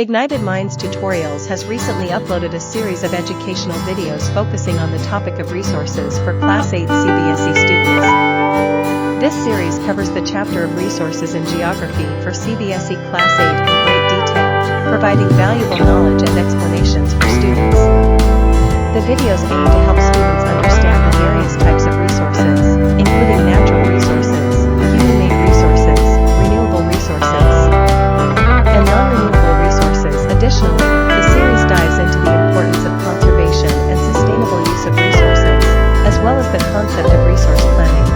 Ignited Minds Tutorials has recently uploaded a series of educational videos focusing on the topic of resources for Class 8 CBSE students. This series covers the chapter of resources in geography for CBSE Class 8 in great detail, providing valuable knowledge and explanations for students. The videos aim to help students understand the various types of resources, including natural resources, human-made resources, renewable resources, and non-renewable resources. Additionally, the series dives into the importance of conservation and sustainable use of resources, as well as the concept of resource planning.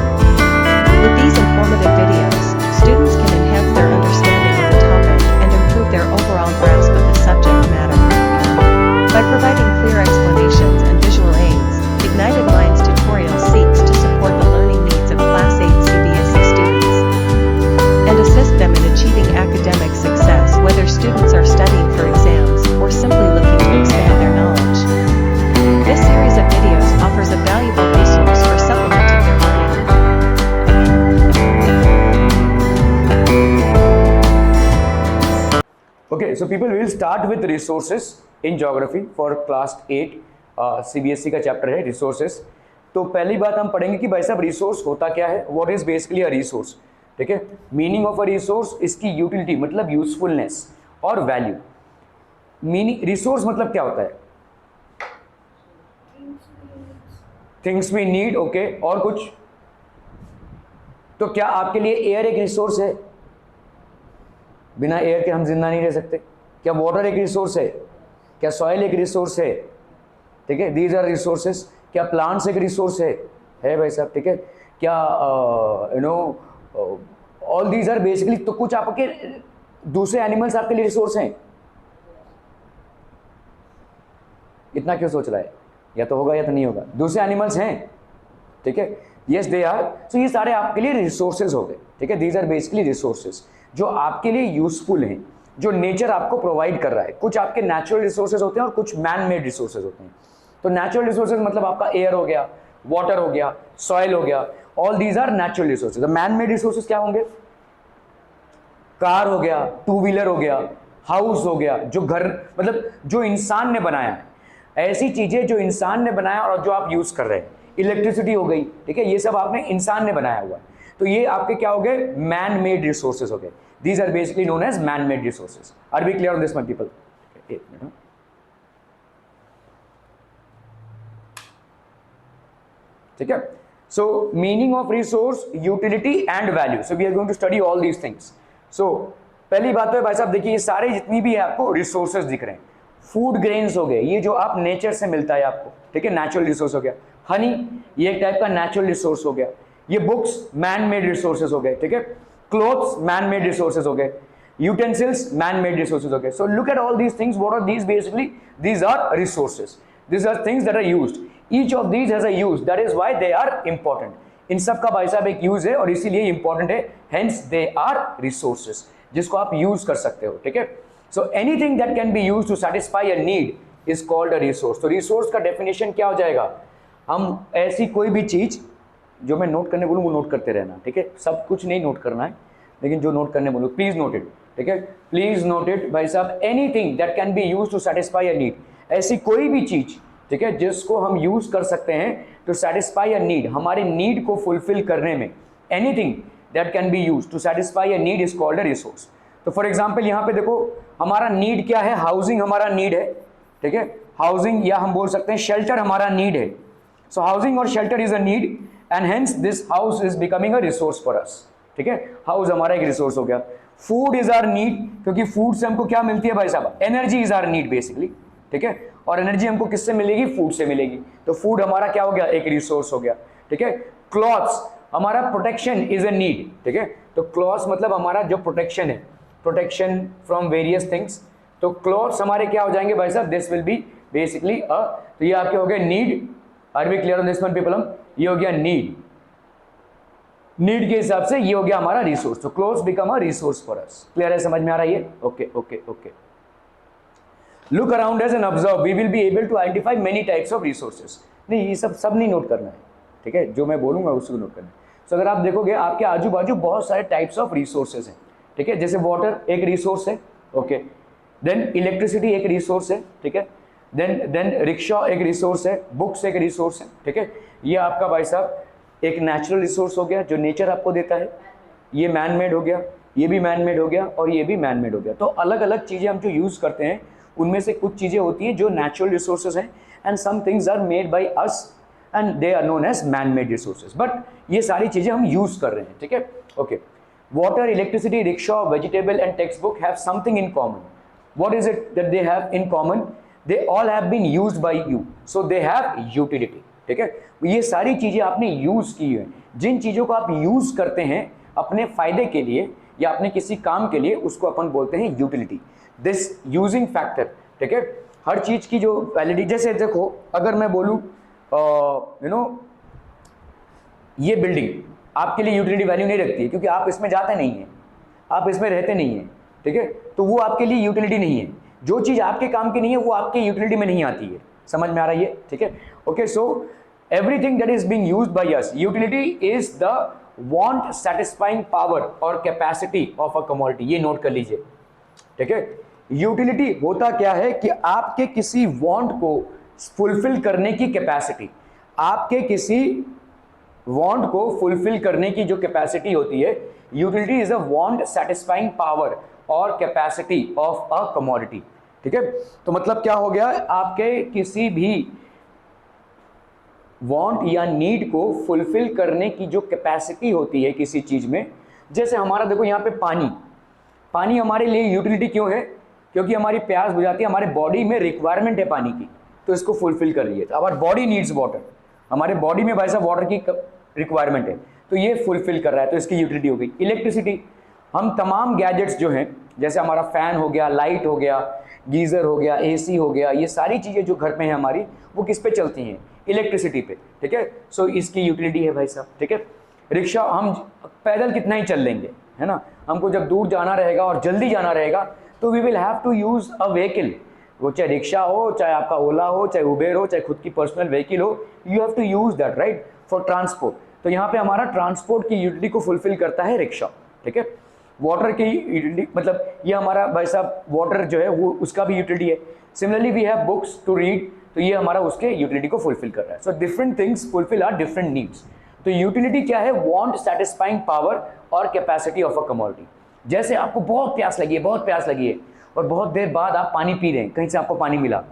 With these informative videos, students can enhance their understanding of the topic and improve their overall grasp of the subject matter. By providing clear explanations and visual aids, Ignited Minds Tutorial seeks to support the learning needs of Class 8 CBSE students and assist them in achieving academic success, whether students are studying for exams or simply looking to expand their knowledge. This series of videos offers a valuable resource for supplementing their learning. Okay, so people will start with resources in geography for class 8 CBSE का chapter है resources. तो पहली बात हम पढ़ेंगे कि भाई साहब रिसोर्स होता क्या है, what is basically a resource. ठीक है, मीनिंग ऑफ अ रिसोर्स, इसकी यूटिलिटी मतलब यूजफुलनेस और वैल्यू। मीनिंग रिसोर्स मतलब क्या होता है, थिंग्स वी नीड। ओके, और कुछ? तो क्या आपके लिए एयर एक रिसोर्स है? बिना एयर के हम जिंदा नहीं रह सकते। क्या वाटर एक रिसोर्स है? क्या सॉइल एक रिसोर्स है? ठीक है, दीज आर रिसोर्सेस। क्या प्लांट्स एक रिसोर्स है भाई साहब? ठीक है, क्या ऑल दीज आर बेसिकली। तो कुछ आपके दूसरे एनिमल्स आपके लिए रिसोर्स हैं? इतना क्यों सोच रहा है? या तो होगा या तो नहीं होगा। दूसरे एनिमल्स हैं, ठीक है, यस दे आर। सो ये सारे आपके लिए रिसोर्सेज हो गए। ठीक है, दीज आर बेसिकली रिसोर्सेज जो आपके लिए यूजफुल हैं, जो नेचर आपको प्रोवाइड कर रहा है। कुछ आपके नेचुरल रिसोर्सेज होते हैं और कुछ मैन मेड रिसोर्सेज होते हैं। तो नेचुरल रिसोर्सेज मतलब आपका एयर हो गया, वाटर हो गया, सॉइल हो गया, all these are natural resources. Man made resources क्या होंगे? कार हो गया, टू व्हीलर हो गया, हाउस हो गया, जो घर मतलब जो इंसान ने बनाया है, ऐसी चीजें जो इंसान ने बनाया और जो आप यूज कर रहे हैं। इलेक्ट्रिसिटी हो गई, ठीक है, ये सब आपने इंसान ने बनाया हुआ है। तो ये आपके क्या हो गए? मैन मेड रिसोर्सेज हो गए। These are basically known as man made resources. Are we clear on this my people? एक मिनट। ठीक है, so meaning of resource, utility and value. So we are going to study all these things. So पहली बात तो भाई साहब देखिए, ये सारे जितनी भी है आपको रिसोर्सेज दिख रहे हैं। फूड ग्रेन्स हो गए, ये जो आप नेचर से मिलता है आपको, ठीक है, नेचुरल रिसोर्स हो गया। हनी, ये एक टाइप का नेचुरल रिसोर्स हो गया। ये बुक्स मैन मेड रिसोर्सेज हो गए, ठीक है। क्लोथ्स मैन मेड रिसोर्सेज हो गए। यूटेंसिल्स मैन मेड रिसोर्सेज हो गए। So look at all these things, what are these? Basically these are resources, these are things that are used. Each of these has a use, that is why they are important. इन सब का भाई साहब एक use है और इसीलिए important है, हेंस दे आर रिसोर्सेज, जिसको आप यूज कर सकते हो। ठीक है, so anything that can be used to satisfy a need is called a resource. तो रिसोर्स का डेफिनेशन क्या हो जाएगा? हम ऐसी कोई भी चीज, जो मैं नोट करने बोलूँ वो नोट करते रहना, ठीक है, सब कुछ नहीं नोट करना है, लेकिन जो नोट करने बोलूँ प्लीज नोट इट। ठीक है, प्लीज नोट इट भाई साहब। Anything that can be used to satisfy a need, ऐसी कोई भी चीज, ठीक है, जिसको हम यूज कर सकते हैं टू सैटिस्फाई अ नीड, हमारे नीड को फुलफिल करने में। Anything that can be used to satisfy a need is called a resource. तो फॉर एग्जांपल यहाँ पे देखो, हमारा नीड क्या है? हाउसिंग हमारा नीड है, ठीक है, हाउसिंग, या हम बोल सकते हैं शेल्टर हमारा नीड है। सो हाउसिंग और shelter is a need and hence this house is becoming a resource for us. ठीक है, हाउस हमारा एक रिसोर्स हो गया। फूड इज आवर नीड, क्योंकि फूड से हमको क्या मिलती है भाई साहब? Energy is our need basically. ठीक है, और एनर्जी हमको किससे मिलेगी? फूड से मिलेगी। तो फूड हमारा क्या हो गया? एक रिसोर्स हो गया। ठीक है, क्लॉथ्स हमारा प्रोटेक्शन इज अ नीड। ठीक है, तो क्लॉथ्स मतलब हमारा जो प्रोटेक्शन है, प्रोटेक्शन फ्रॉम वेरियस थिंग्स। तो क्लॉथ्स हमारे क्या हो जाएंगे भाई साहब? This will be basically a, तो ये आपके हो गए need. Are we clear on this one people? ये हो गया नीड। नीड के हिसाब से ये हो गया हमारा रिसोर्स। तो clothes become a resource for us. Clear है? समझ में आ रहा है? Okay okay okay. Look around us and observe, we will be able to identify many types of resources. नहीं, ये सब नहीं नोट करना है, ठीक है, जो मैं बोलूंगा उसको नोट करना है। सो अगर आप देखोगे आपके आजू बाजू बहुत सारे टाइप्स ऑफ रिसोर्सेज हैं, ठीक है, जैसे वाटर एक रिसोर्स है, ओके, देन इलेक्ट्रिसिटी एक रिसोर्स है, ठीक है। देन रिक्शा एक रिसोर्स है, बुक्स एक रिसोर्स है, ठीक है। ये आपका भाई साहब एक नेचुरल रिसोर्स हो गया जो नेचर आपको देता है, ये मैन मेड हो गया, ये भी मैन मेड हो गया और ये भी मैन मेड हो गया। तो अलग अलग चीज़ें हम जो यूज़ करते हैं उनमें से कुछ चीज़ें होती हैं जो नेचुरल रिसोर्सेज हैं and some things are made by us and they are known as man made resources, but ये सारी चीज़ें हम यूज़ कर रहे हैं, ठीक है। Okay, water, electricity, rickshaw, vegetable and text book have something in common. What is it that they have in common? They all have been used by you, so they have utility. ठीक है, ये सारी चीजें आपने use की है। जिन चीजों को आप यूज करते हैं अपने फायदे के लिए या अपने किसी काम के लिए, उसको अपन बोलते हैं यूटिलिटी, दिस यूजिंग फैक्टर। ठीक है, हर चीज की जो वैलिडिटी, जैसे देखो अगर मैं बोलूं ये बिल्डिंग आपके लिए यूटिलिटी वैल्यू नहीं रखती है क्योंकि आप इसमें जाते नहीं हैं, आप इसमें रहते नहीं हैं, ठीक है, तो वो आपके लिए यूटिलिटी नहीं है। जो चीज़ आपके काम की नहीं है वो आपके यूटिलिटी में नहीं आती है। समझ में आ रहा है ये? ठीक है, okay. So everything that is being used by us, utility is the want satisfying power और कैपेसिटी ऑफ अ कमोडिटी। ये नोट कर लीजिए, ठीक है। यूटिलिटी होता क्या है कि आपके किसी वांट को फुलफिल करने की कैपेसिटी, आपके किसी वांट को फुलफिल करने की जो कैपेसिटी होती है, utility is a want satisfying power और कैपेसिटी ऑफ अ कमोडिटी। ठीक है, तो मतलब क्या हो गया, आपके किसी भी वांट या नीड को फुलफिल करने की जो कैपेसिटी होती है किसी चीज में, जैसे हमारा देखो यहाँ पे पानी, पानी हमारे लिए यूटिलिटी क्यों है? क्योंकि हमारी प्यास बुझाती है, हमारे बॉडी में रिक्वायरमेंट है पानी की, तो इसको फुलफिल कर रही है। तो आवर बॉडी नीड्स वाटर, हमारे बॉडी में भाई साहब वाटर की रिक्वायरमेंट है, तो ये फुलफिल कर रहा है, तो इसकी यूटिलिटी हो गई। इलेक्ट्रिसिटी, हम तमाम गैजेट्स जो हैं, जैसे हमारा फैन हो गया, लाइट हो गया, गीजर हो गया, एसी हो गया, ये सारी चीजें जो घर में है हमारी, वो किस पे चलती हैं? इलेक्ट्रिसिटी पे। ठीक है, सो इसकी यूटिलिटी है भाई साहब। ठीक है, रिक्शा, हम पैदल कितना ही चल लेंगे, है ना, हमको जब दूर जाना रहेगा और जल्दी जाना रहेगा तो we will have to use a vehicle, वो चाहे रिक्शा हो, चाहे आपका ओला हो, चाहे उबेर हो, चाहे खुद की पर्सनल व्हीकल हो, you have to use that, right, for transport. तो यहाँ पे हमारा ट्रांसपोर्ट की यूटिलिटी को फुलफिल करता है रिक्शा। ठीक है, वाटर की यूटिलिटी, मतलब ये हमारा भाई साहब वाटर जो है वो उसका भी यूटिलिटी है। Similarly we have books to read, तो ये हमारा उसके यूटिलिटी को फुलफिल कर रहा है। So different things fulfil are different needs. तो यूटिलिटी क्या है? वांट सैटिस्फाइंग पावर और कैपेसिटी ऑफ अ कमोडिटी। जैसे आपको बहुत प्यास लगी है, बहुत प्यास लगी है, और बहुत देर बाद आप पानी पी रहे हैं, कहीं से आपको पानी मिला,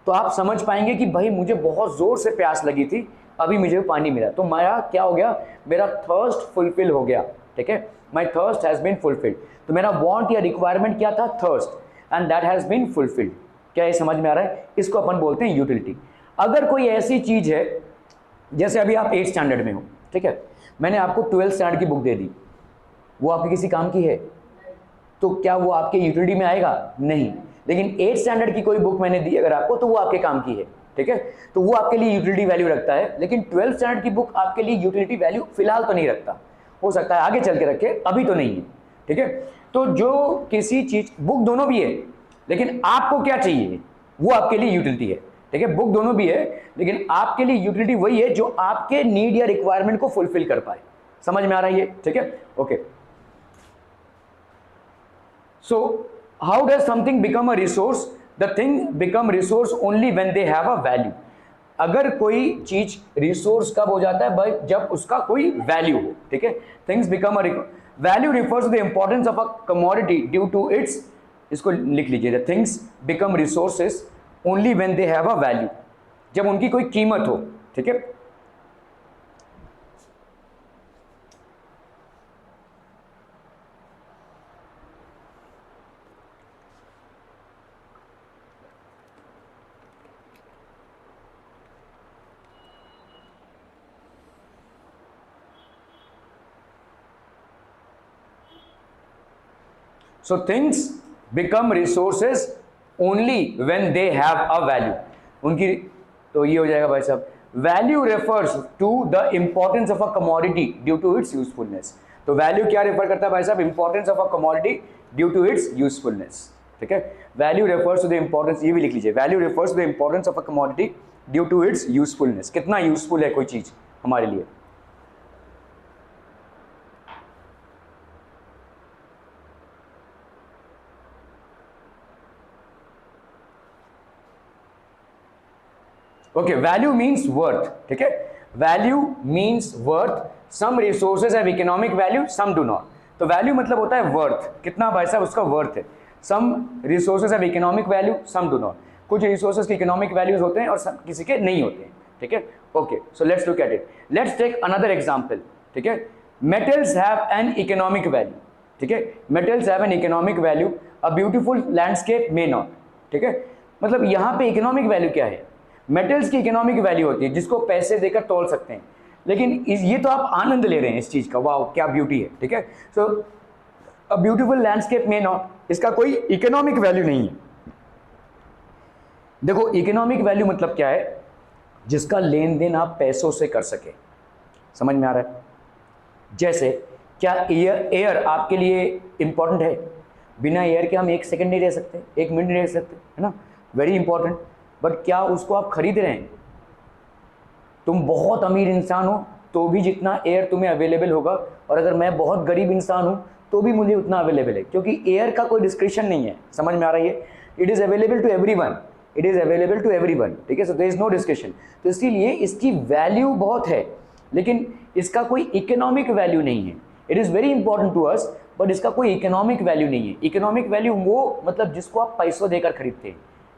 तो आप समझ पाएंगे कि भाई मुझे बहुत जोर से प्यास लगी थी, अभी मुझे पानी मिला, तो मेरा क्या हो गया, मेरा थर्स्ट फुलफिल हो गया। ठीक है, my thirst has been fulfilled. तो मेरा वांट या रिक्वायरमेंट क्या था? Thirst, and that has been fulfilled. क्या ये समझ में आ रहा है? इसको अपन बोलते हैं यूटिलिटी। अगर कोई ऐसी चीज है, जैसे अभी आप 8th स्टैंडर्ड में हो, ठीक है, मैंने आपको 12th स्टैंडर्ड की बुक दे दी, वो आपके किसी काम की है, तो क्या वो आपके यूटिलिटी में आएगा? नहीं। लेकिन 8th स्टैंडर्ड की कोई बुक मैंने दी अगर आपको, तो वो आपके काम की है। ठीक है, तो वो आपके लिए यूटिलिटी वैल्यू रखता है। लेकिन 12th स्टैंडर्ड की बुक आपके लिए यूटिलिटी वैल्यू फिलहाल तो नहीं रखता, हो सकता है आगे चल के रखे, अभी तो नहीं है। ठीक है, तो जो किसी चीज, बुक दोनों भी है, लेकिन आपको क्या चाहिए वो आपके लिए यूटिलिटी है। ठीक है, बुक दोनों भी है, लेकिन आपके लिए यूटिलिटी वही है जो आपके नीड या रिक्वायरमेंट को फुलफिल कर पाए। समझ में आ रहा है ये? ठीक है, okay. So how does something become a resource? The thing become resource only when they have a value. अगर कोई चीज रिसोर्स कब हो जाता है? भाई जब उसका कोई वैल्यू हो। ठीक है, things become a value refers to the importance of a commodity due to its, इसको लिख लीजिए, things become resources only when they have a value, जब उनकी कोई कीमत हो। ठीक है, so things become resources only when they have a value, उनकी, तो ये हो जाएगा भाई साहब, value refers to the importance of a commodity due to its usefulness. तो वैल्यू क्या रेफर करता है भाई साहब? Importance of a commodity due to its usefulness. ठीक है, value refers to the importance, ये भी लिख लीजिए, value refers to the importance of a commodity due to its usefulness. कितना यूजफुल है कोई चीज हमारे लिए। ओके, वैल्यू मीन्स वर्थ, ठीक है, value means worth, some resources have economic value, some do not. तो वैल्यू मतलब होता है वर्थ, कितना भाई साहब उसका वर्थ है। Some resources have economic value, some do not, कुछ रिसोर्सेज के इकोनॉमिक वैल्यूज होते हैं और सब किसी के नहीं होते हैं, ठीक है। Okay, so let's look at it, let's take another example, ठीक है। Metals have an economic value, ठीक है, metals have an economic value, a beautiful landscape may not, ठीक है। मतलब यहाँ पे इकोनॉमिक वैल्यू क्या है, मेटल्स की इकोनॉमिक वैल्यू होती है जिसको पैसे देकर तोल सकते हैं, लेकिन ये तो आप आनंद ले रहे हैं इस चीज का, वाह क्या ब्यूटी है, ठीक है। So a beautiful landscape may not, इसका कोई इकोनॉमिक वैल्यू नहीं है। देखो इकोनॉमिक वैल्यू मतलब क्या है, जिसका लेन देन आप पैसों से कर सके, समझ में आ रहा है। जैसे क्या एयर आपके लिए इंपॉर्टेंट है, बिना एयर के हम एक सेकंड नहीं रह सकते, एक मिनट नहीं रह सकते, है ना, वेरी इंपॉर्टेंट, बट क्या उसको आप खरीद रहे हैं। तुम बहुत अमीर इंसान हो तो भी जितना एयर तुम्हें अवेलेबल होगा, और अगर मैं बहुत गरीब इंसान हूं तो भी मुझे उतना अवेलेबल है, क्योंकि एयर का कोई डिस्क्रिप्शन नहीं है, समझ में आ रही है। It is available to everyone, it is available to everyone, ठीक है, so there is no discussion. तो इसीलिए इसकी वैल्यू बहुत है, लेकिन इसका कोई इकोनॉमिक वैल्यू नहीं है। It is very important to us, but इसका कोई इकोनॉमिक वैल्यू नहीं है। इकोनॉमिक वैल्यू वो मतलब जिसको आप पैसों देकर खरीदते हैं,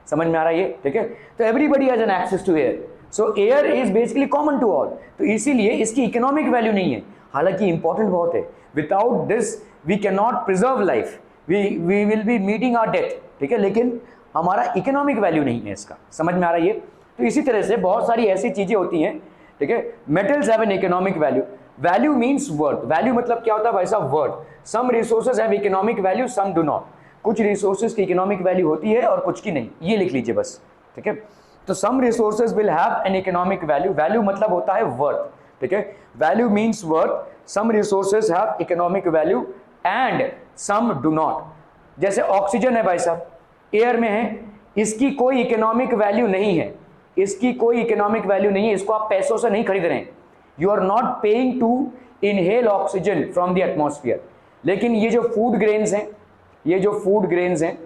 समझ में आ रहा है ये, ठीक है। तो everybody has an access to air, so air is basically common to all, तो इसीलिए इसकी इकोनॉमिक वैल्यू नहीं है, हालांकि इंपॉर्टेंट बहुत है। Without this we can not preserve life, we will be meeting our death, ठीक है, लेकिन हमारा इकोनॉमिक वैल्यू नहीं है इसका, समझ में आ रहा है ये। तो इसी तरह से बहुत सारी ऐसी चीजें होती हैं, ठीक है। Metals have an economic value, value means worth, value मतलब क्या होता है भाई साहब, worth. Some resources have economic value, some do not, कुछ रिसोर्सेज की इकोनॉमिक वैल्यू होती है और कुछ की नहीं, ये लिख लीजिए बस, ठीक है। तो some resources will have an economic value, value मतलब होता है वर्थ, ठीक है, value means worth, some resources have economic value and some do not. जैसे ऑक्सीजन है भाई साहब, एयर में है, इसकी कोई इकोनॉमिक वैल्यू नहीं है, इसकी कोई इकोनॉमिक वैल्यू नहीं है, इसको आप पैसों से नहीं खरीद रहे हैं, you are not paying to inhale oxygen from the atmosphere. लेकिन ये जो फूड ग्रेन्स हैं, ये जो फूड ग्रेन्स हैं,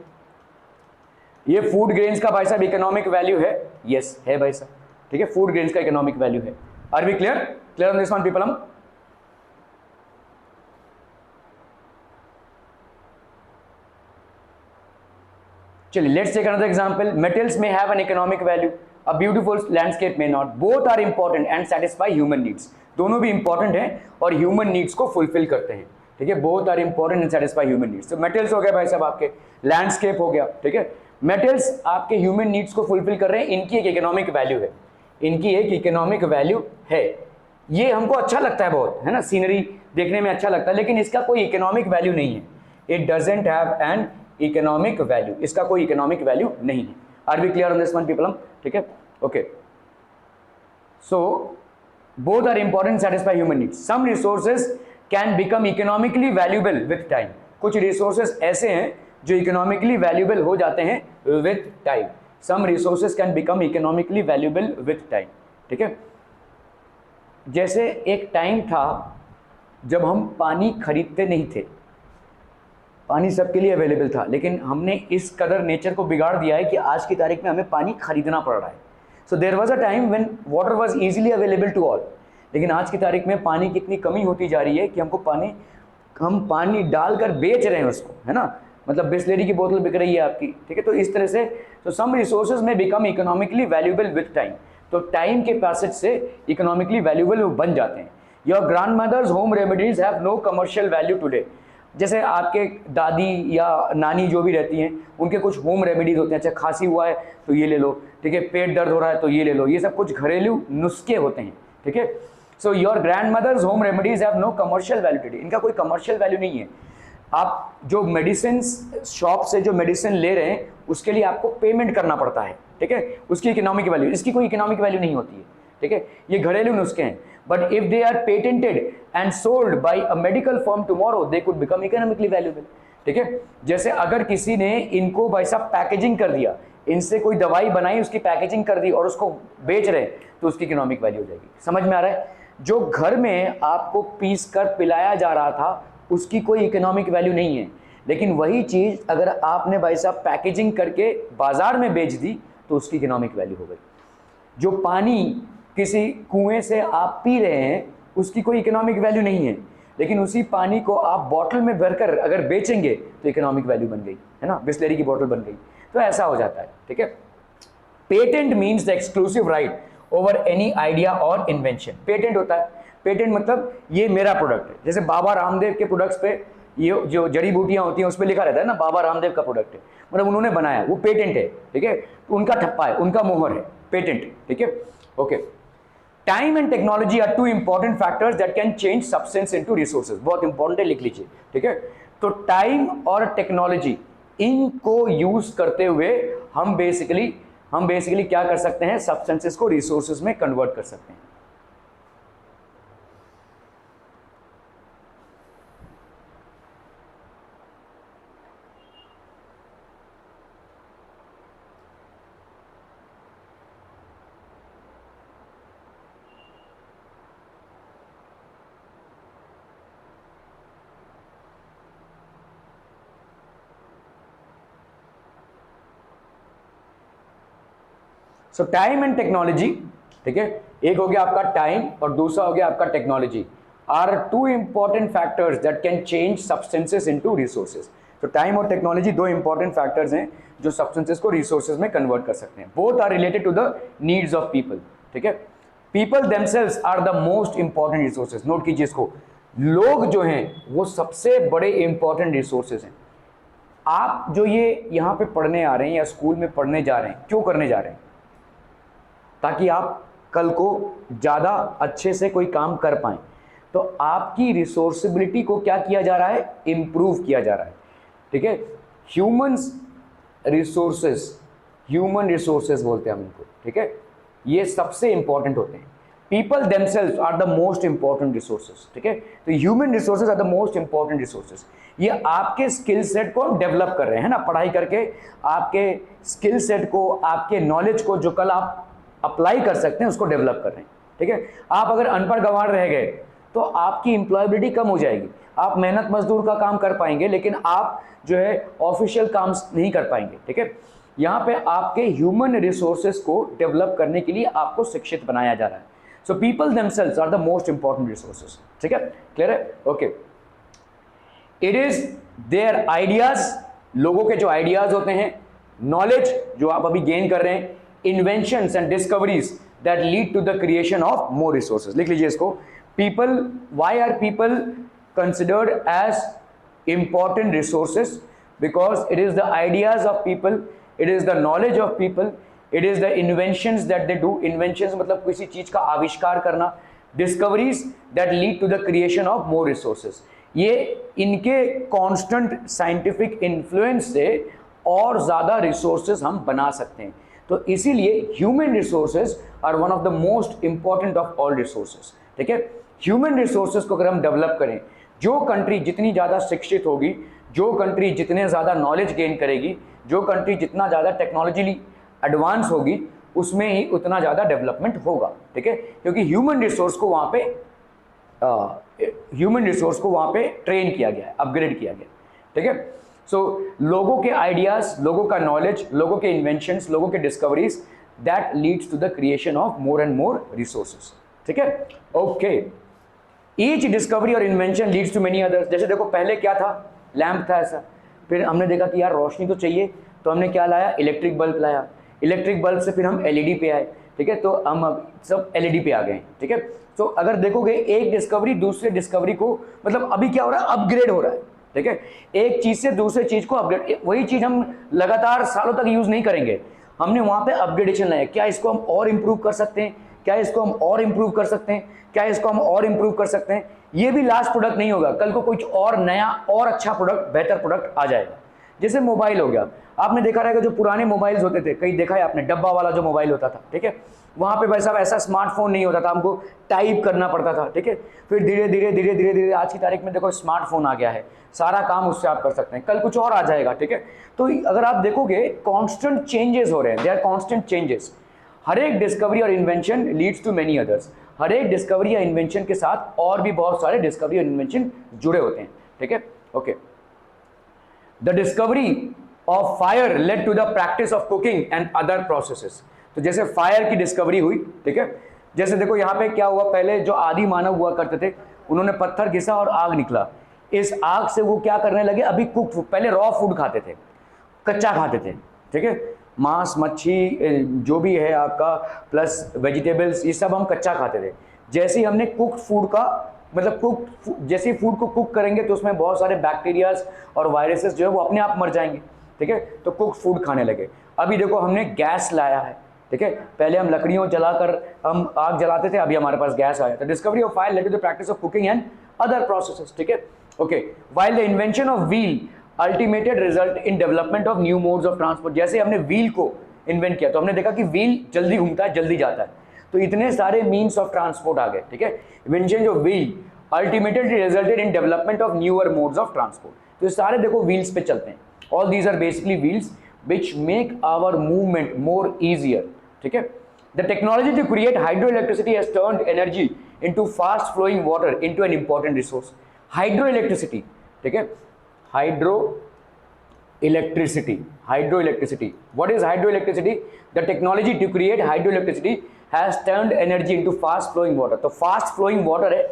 ये फूड ग्रेन्स का भाई साहब इकोनॉमिक वैल्यू है, यस है भाई साहब, ठीक है, फूड ग्रेन्स का इकोनॉमिक वैल्यू है। Are we clear, clear on this one people. हम चलिए let's take another example, metals may have an economic value, a beautiful landscape may not, both are important and satisfy human needs, दोनों भी important हैं और human needs को fulfil करते हैं, ठीक है, both are important and satisfy human needs. तो मेटल्स हो गया भाई साहब आपके, लैंडस्केप हो गया, ठीक है, मेटल्स आपके ह्यूमन नीड्स को फुलफिल कर रहे हैं, इनकी एक इकोनॉमिक वैल्यू है, इनकी एक इकोनॉमिक वैल्यू है, ये हमको अच्छा लगता है बहुत, है ना, सीनरी देखने में अच्छा लगता है, लेकिन इसका कोई इकोनॉमिक वैल्यू नहीं है, it doesn't have an economic value, इसका कोई इकोनॉमिक वैल्यू नहीं है। Are we clear on this one people, ठीक है, okay. So both are important, satisfy human needs, some resources can become economically valuable with time, कुछ resources ऐसे हैं जो इकोनॉमिकली वैल्यूएबल हो जाते हैं with time, some resources can become economically valuable with time, ठीक है। जैसे एक टाइम था जब हम पानी खरीदते नहीं थे, पानी सबके लिए अवेलेबल था, लेकिन हमने इस कदर नेचर को बिगाड़ दिया है कि आज की तारीख में हमें पानी खरीदना पड़ रहा है। So there was a time when water was easily available to all, लेकिन आज की तारीख में पानी की इतनी कमी होती जा रही है कि हम पानी डालकर बेच रहे हैं उसको, है ना, मतलब बिस्लेरी की बोतल बिक रही है आपकी, ठीक है। तो इस तरह से तो some resources may become economically valuable with time, तो टाइम के पैसेज से इकोनॉमिकली वैल्यूएबल बन जाते हैं। Your grandmother's home remedies have no commercial value today, जैसे आपके दादी या नानी जो भी रहती हैं, उनके कुछ होम रेमेडीज होते हैं, अच्छा खांसी हुआ है तो ये ले लो, ठीक है, पेट दर्द हो रहा है तो ये ले लो, ये सब कुछ घरेलू नुस्खे होते हैं, ठीक है। So your grandmother's home remedies have no commercial value today, इनका कोई कमर्शियल वैल्यू नहीं है। आप जो मेडिसिन शॉप से जो मेडिसिन ले रहे हैं उसके लिए आपको पेमेंट करना पड़ता है, ठीक है, उसकी इकोनॉमिक वैल्यू, इसकी कोई इकोनॉमिक वैल्यू नहीं होती है, ठीक है, ये घरेलू नुस्खे हैं। But if they are patented and sold by a medical firm tomorrow they could become economically valuable, ठीक है। जैसे अगर किसी ने इनको वैसा पैकेजिंग कर दिया, इनसे कोई दवाई बनाई, उसकी पैकेजिंग कर दी और उसको बेच रहे हैं, तो उसकी इकोनॉमिक वैल्यू हो जाएगी, समझ में आ रहा है। जो घर में आपको पीस कर पिलाया जा रहा था उसकी कोई इकोनॉमिक वैल्यू नहीं है, लेकिन वही चीज़ अगर आपने भाई साहब पैकेजिंग करके बाजार में बेच दी तो उसकी इकोनॉमिक वैल्यू हो गई। जो पानी किसी कुएं से आप पी रहे हैं उसकी कोई इकोनॉमिक वैल्यू नहीं है, लेकिन उसी पानी को आप बॉटल में भरकर अगर बेचेंगे तो इकोनॉमिक वैल्यू बन गई, है ना, बिस्लेरी की बॉटल बन गई। तो ऐसा हो जाता है, ठीक है। Patent means the exclusive right over any idea और इन्वेंशन। पेटेंट होता है, पेटेंट मतलब ये मेरा प्रोडक्ट है। जैसे बाबा रामदेव के प्रोडक्ट्स पे ये जो जड़ी बूटियां होती हैं उस पर लिखा रहता है ना बाबा रामदेव का प्रोडक्ट है, मतलब उन्होंने बनाया, वो पेटेंट है, ठीक है। तो उनका ठप्पा है, उनका मोहर है, पेटेंट, ठीक है। Okay, time and technology are two important factors that can change substance into resources. बहुत इंपॉर्टेंट है, लिख लीजिए, ठीक है। तो टाइम और टेक्नोलॉजी इनको यूज करते हुए हम बेसिकली क्या कर सकते हैं, सब्सटेंसेस को रिसोर्सेज में कन्वर्ट कर सकते हैं। सो टाइम एंड टेक्नोलॉजी, ठीक है, एक हो गया आपका टाइम और दूसरा हो गया आपका technology, are two important factors that can change substances into resources. तो टाइम और टेक्नोलॉजी दो इंपॉर्टेंट फैक्टर्स हैं जो सब्सटेंसेस को रिसोर्सेज में कन्वर्ट कर सकते हैं। Both are related to the needs of people, ठीक है। People themselves are the most important resources. Note कीजिए इसको, लोग जो हैं वो सबसे बड़े इंपॉर्टेंट रिसोर्सेज हैं। आप जो ये यहाँ पे पढ़ने आ रहे हैं या स्कूल में पढ़ने जा रहे हैं, क्यों करने जा रहे हैं? ताकि आप कल को ज़्यादा अच्छे से कोई काम कर पाएं। तो आपकी रिसोर्सिबिलिटी को क्या किया जा रहा है, इम्प्रूव किया जा रहा है, ठीक है। ह्यूमन रिसोर्सेज बोलते हैं हम इनको, ठीक है। ये सबसे इंपॉर्टेंट होते हैं। People themselves are the most important resources, ठीक है। तो human resources are the most important resources. ये आपके स्किल सेट को डेवलप कर रहे हैं ना, पढ़ाई करके आपके स्किल सेट को, आपके नॉलेज को जो कल आप अप्लाई कर सकते हैं उसको डेवलप कर रहे हैं, ठीक है। आप अगर अनपढ़ गंवार रह गए तो आपकी एम्प्लॉयबिलिटी कम हो जाएगी। आप मेहनत मजदूर का काम कर पाएंगे लेकिन आप जो है ऑफिशियल काम नहीं कर पाएंगे, ठीक है। यहाँ पे आपके ह्यूमन रिसोर्सेज को डेवलप करने के लिए आपको शिक्षित बनाया जा रहा है। So people themselves are the most important resources, ठीक है, क्लियर है, okay. It is their ideas, लोगों के जो आइडियाज होते हैं, नॉलेज जो आप अभी गेन कर रहे हैं, inventions and discoveries that lead to the creation of more resources। लिख लीजिए इसको, people, why are people considered as important resources? Because it is the ideas of people, it is the knowledge of people, it is the inventions that they do। inventions मतलब किसी चीज का आविष्कार करना, discoveries that lead to the creation of more resources। ये इनके constant scientific influence से और ज़्यादा resources हम बना सकते हैं। तो इसीलिए human resources are one of the most important of all resources, ठीक है। ह्यूमन रिसोर्सेज को अगर हम डेवलप करें, जो कंट्री जितनी ज़्यादा शिक्षित होगी, जो कंट्री जितने ज़्यादा नॉलेज गेन करेगी, जो कंट्री जितना ज़्यादा टेक्नोलॉजिकली एडवांस होगी, उसमें ही उतना ज़्यादा डेवलपमेंट होगा, ठीक है। क्योंकि ह्यूमन रिसोर्स को वहाँ पे ट्रेन किया गया है, अपग्रेड किया गया, ठीक है। सो लोगों के आइडियाज, लोगों का नॉलेज, लोगों के इन्वेंशंस, लोगों के discoveries, that leads to the creation of more and more resources, ठीक है, ओके। ईच डिस्कवरी और invention leads to many others. जैसे देखो पहले क्या था, लैंप था ऐसा, फिर हमने देखा कि यार रोशनी तो चाहिए, तो हमने क्या लाया, इलेक्ट्रिक बल्ब लाया। इलेक्ट्रिक बल्ब से फिर हम एलईडी पे आए, ठीक है। तो हम अब सब एलईडी पे आ गए, ठीक है। तो अगर देखोगे एक डिस्कवरी दूसरे डिस्कवरी को, मतलब अभी क्या हो रहा है, अपग्रेड हो रहा है, ठीक है। एक चीज से दूसरे चीज को अपग्रेड, वही चीज हम लगातार सालों तक यूज नहीं करेंगे, हमने वहां पे अपग्रेडेशन लाया। क्या इसको हम और इंप्रूव कर सकते हैं, क्या इसको हम और इंप्रूव कर सकते हैं, क्या इसको हम और इंप्रूव कर सकते हैं। ये भी लास्ट प्रोडक्ट नहीं होगा, कल को कुछ और नया और अच्छा प्रोडक्ट, बेहतर प्रोडक्ट आ जाएगा। जैसे मोबाइल हो गया, आपने देखा रहेगा जो पुराने मोबाइल्स होते थे, कहीं देखा है आपने, डब्बा वाला जो मोबाइल होता था, ठीक है। वहाँ पे भाई साहब ऐसा स्मार्टफोन नहीं होता था, हमको टाइप करना पड़ता था, ठीक है। फिर धीरे धीरे आज की तारीख में देखो स्मार्टफोन आ गया है, सारा काम उससे आप कर सकते हैं, कल कुछ और आ जाएगा, ठीक है। तो अगर आप देखोगे कॉन्स्टेंट चेंजेस हो रहे हैं, दे आर कॉन्स्टेंट चेंजेस। हर एक डिस्कवरी और invention leads to many others. हर एक डिस्कवरी या इन्वेंशन के साथ और भी बहुत सारे डिस्कवरी और इन्वेंशन जुड़े होते हैं, ठीक है, okay. The discovery of fire led to the practice of cooking and other processes। तो जैसे फायर की डिस्कवरी हुई, ठीक है, जैसे देखो यहाँ पे क्या हुआ, पहले जो आदि मानव हुआ करते थे उन्होंने पत्थर घिसा और आग निकला, इस आग से वो क्या करने लगे, अभी कुक फूड, पहले रॉ फूड खाते थे, कच्चा खाते थे, ठीक है, मांस मच्छी जो भी है आपका प्लस वेजिटेबल्स ये सब हम कच्चा खाते थे। जैसे ही हमने कुक फूड का मतलब जैसे ही फूड को कुक करेंगे तो उसमें बहुत सारे बैक्टीरियाज और वायरसेस जो है वो अपने आप मर जाएंगे, ठीक है, तो कुक फूड खाने लगे। अभी देखो हमने गैस लाया है, ठीक है, पहले हम लकड़ियों जलाकर हम आग जलाते थे, अभी हमारे पास गैस आया। तो discovery of fire led to the practice of cooking and other processes, ठीक है, okay. While the invention of wheel ultimately result in development of new modes of transport. जैसे हमने व्हील को इन्वेंट किया तो हमने देखा कि व्हील जल्दी घूमता है, जल्दी जाता है, तो इतने सारे मीन्स ऑफ ट्रांसपोर्ट आ गए, ठीक है। Invention of wheel ultimately resulted in development of newer modes of transport. तो ये सारे देखो व्हील्स पे चलते हैं, all these are basically wheels which make our movement more easier, ठीक है। The technology to create hydro electricity has turned energy into fast flowing water into an important resource. Hydro electricity, ठीक है, hydro electricity, hydro electricity, what is hydro electricity? The technology to create hydro electricity has turned energy into fast flowing water. तो fast flowing water है,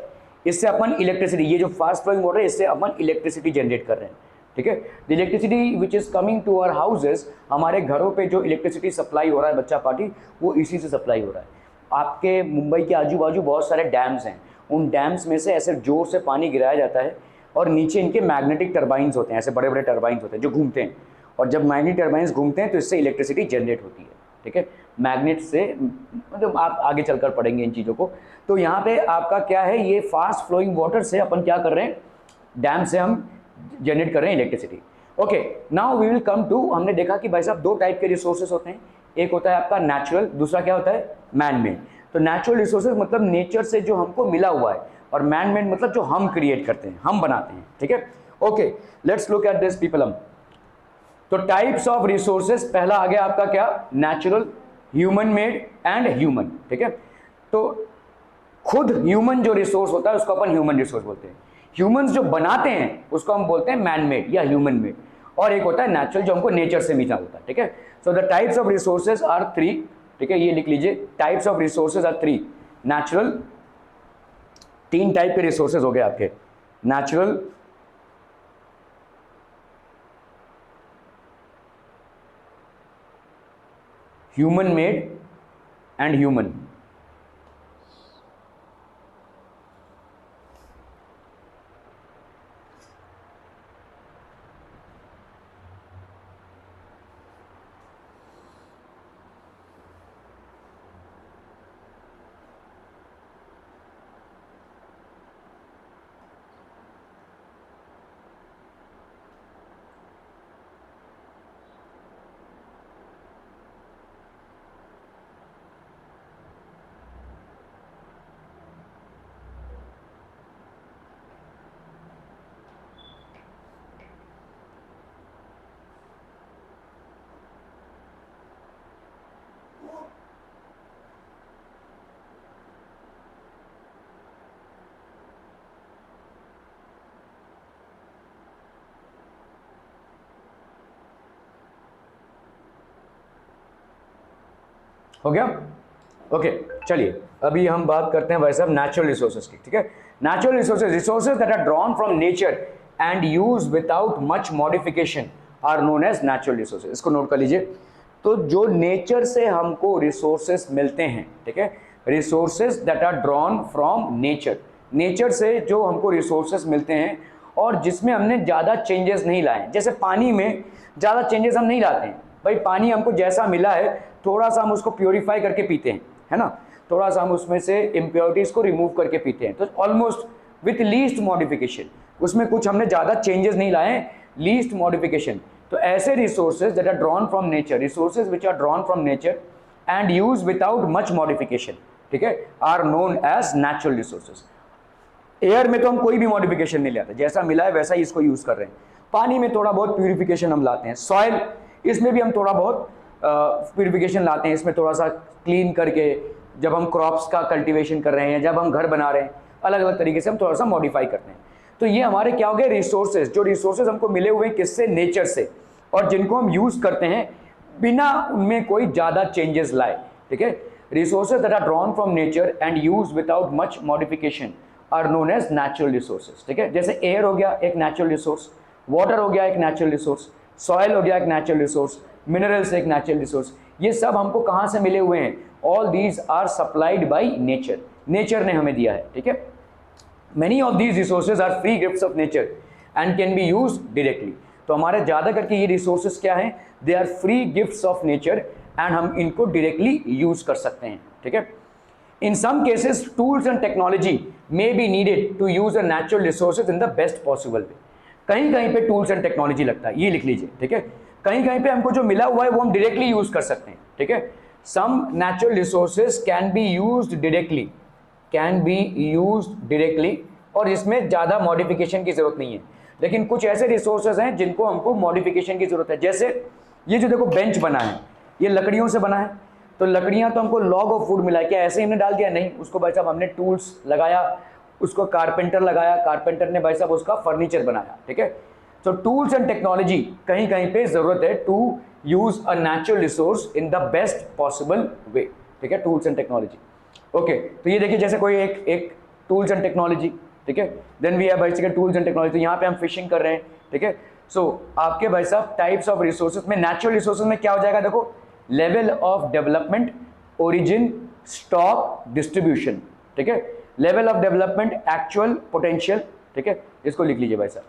इससे अपन electricity, ये जो fast flowing water है इससे अपन electricity generate कर रहे हैं, ठीक है। The electricity which is coming to our houses, हमारे घरों पे जो इलेक्ट्रिसिटी सप्लाई हो रहा है बच्चा पार्टी, वो इसी से सप्लाई हो रहा है। आपके मुंबई के आजू बाजू बहुत सारे डैम्स हैं, उन डैम्स में से ऐसे जोर से पानी गिराया जाता है और नीचे इनके मैग्नेटिक टर्बाइंस होते हैं, ऐसे बड़े बड़े टर्बाइंस होते हैं जो घूमते हैं, और जब मैग्नेटिक टर्बाइंस घूमते हैं तो इससे इलेक्ट्रिसिटी जनरेट होती है, ठीक है, मैग्नेट से, मतलब आप आगे चलकर पढ़ेंगे इन चीज़ों को। तो यहाँ पे आपका क्या है, ये फास्ट फ्लोइंग वाटर से अपन क्या कर रहे हैं, डैम से हम जनरेट कर रहे हैं electricity. Okay, now we will come to, हमने देखा कि भाई साहब दो टाइप के रिसोर्सेज होते हैं, एक होता है आपका नेचुरल, दूसरा क्या होता है मैन मेड। तो नेचुरल रिसोर्सेज मतलब नेचर से जो हमको मिला हुआ है, और मैन मेड मतलब जो हम क्रिएट करते हैं, हम बनाते हैं, ठीक है। Okay, let's look at this people. तो टाइप्स ऑफ रिसोर्सेज, पहला आ गया आपका क्या, natural, human made and human, ठीक है। तो खुद ह्यूमन जो रिसोर्स होता है उसको अपन ह्यूमन रिसोर्स बोलते हैं, ह्यूमंस जो बनाते हैं उसको हम बोलते हैं मैन मेड या ह्यूमन मेड, और एक होता है नेचुरल जो हमको नेचर से मिला होता है, ठीक है। So the types of resources are 3, ठीक है, ये लिख लीजिए, types of resources are 3। Natural, 3 type के रिसोर्सेज हो गए आपके, natural, human made and human. हो गया, ओके। चलिए अभी हम बात करते हैं भाई साहब नेचुरल रिसोर्सेज की, ठीक है। Natural resources, resources that are drawn from nature and use without much modification are known as natural resources. इसको नोट कर लीजिए। तो जो नेचर से हमको रिसोर्सेज मिलते हैं, ठीक है, resources that are drawn from nature, nature से जो हमको रिसोर्सेज मिलते हैं और जिसमें हमने ज़्यादा चेंजेस नहीं लाए, जैसे पानी में ज़्यादा चेंजेस हम नहीं लाते हैं, भाई पानी हमको जैसा मिला है थोड़ा सा हम उसको प्योरीफाई करके पीते हैं, है ना, थोड़ा सा हम उसमें से इम्प्योरिटीज को रिमूव करके पीते हैं, तो ऑलमोस्ट विथ लीस्ट मॉडिफिकेशन, उसमें कुछ हमने ज़्यादा चेंजेस नहीं लाए हैं, लीस्ट मॉडिफिकेशन। तो ऐसे resources that are drawn from nature, resources which are drawn from nature and use without much modification, ठीक है, are known as natural resources. Air में तो हम कोई भी मॉडिफिकेशन नहीं लाते, जैसा मिला है वैसा ही इसको यूज कर रहे हैं। पानी में थोड़ा बहुत प्यूरिफिकेशन हम लाते हैं, सॉइल, इसमें भी हम थोड़ा बहुत प्यूरिफिकेशन लाते हैं, इसमें थोड़ा सा क्लीन करके, जब हम क्रॉप्स का कल्टीवेशन कर रहे हैं, जब हम घर बना रहे हैं, अलग अलग तरीके से हम थोड़ा सा मॉडिफाई करते हैं। तो ये हमारे क्या हो गए रिसोर्सेज, जो रिसोर्सेज हमको मिले हुए हैं किससे, नेचर से, और जिनको हम यूज करते हैं बिना उनमें कोई ज़्यादा चेंजेस लाए। ठीक है। Resources that are drawn from nature and use without much modification are known as natural resources, ठीक है। जैसे एयर हो गया एक नेचुरल रिसोर्स, वाटर हो गया एक नेचुरल रिसोर्स, सॉइल हो गया एक नेचुरल रिसोर्स, मिनरल्स एक नेचुरल रिसोर्स। ये सब हमको कहाँ से मिले हुए हैं? All these are supplied by nature, nature ने हमें दिया है, ठीक है। Many of these resources are free gifts of nature and can be used directly. तो हमारे ज़्यादा करके ये resources क्या हैं? They are free gifts of nature and हम इनको directly use कर सकते हैं, ठीक है। In some cases, tools and technology may be needed to use the natural resources in the best possible way. कहीं कहीं पे tools and technology लगता है, ये लिख लीजिए, ठीक है। कहीं कहीं पे हमको जो मिला हुआ है वो हम directly use कर सकते हैं, ठीक है। Some natural resources can be used directly. Can be use directly, और इसमें ज़्यादा मॉडिफिकेशन की ज़रूरत नहीं है। लेकिन कुछ ऐसे रिसोर्सेज हैं जिनको हमको मॉडिफिकेशन की ज़रूरत है। जैसे ये जो देखो बेंच बना है, ये लकड़ियों से बना है, तो लकड़ियाँ तो हमको लॉग ऑफ वुड मिला है, क्या ऐसे ही हमने डाल दिया? नहीं, उसको भाई साहब हमने टूल्स लगाया, उसको कारपेंटर लगाया, कारपेंटर ने भाई साहब उसका फर्नीचर बनाया, ठीक है। तो टूल्स एंड टेक्नोलॉजी कहीं कहीं पे ज़रूरत है to use a natural resource in the best possible way, ठीक है। Tools and technology, okay. तो ये देखिए जैसे कोई एक टूल्स एंड टेक्नोलॉजी, ठीक है। Then we have basically tools and technology, तो यहाँ पे हम फिशिंग कर रहे हैं, ठीक है। सो आपके भाई साहब टाइप्स ऑफ रिसोर्सेज में नेचुरल रिसोर्सेज में क्या हो जाएगा? देखो, level of development, origin, stock, distribution, ठीक है। Level of development, actual, potential, ठीक है। इसको लिख लीजिए भाई साहब।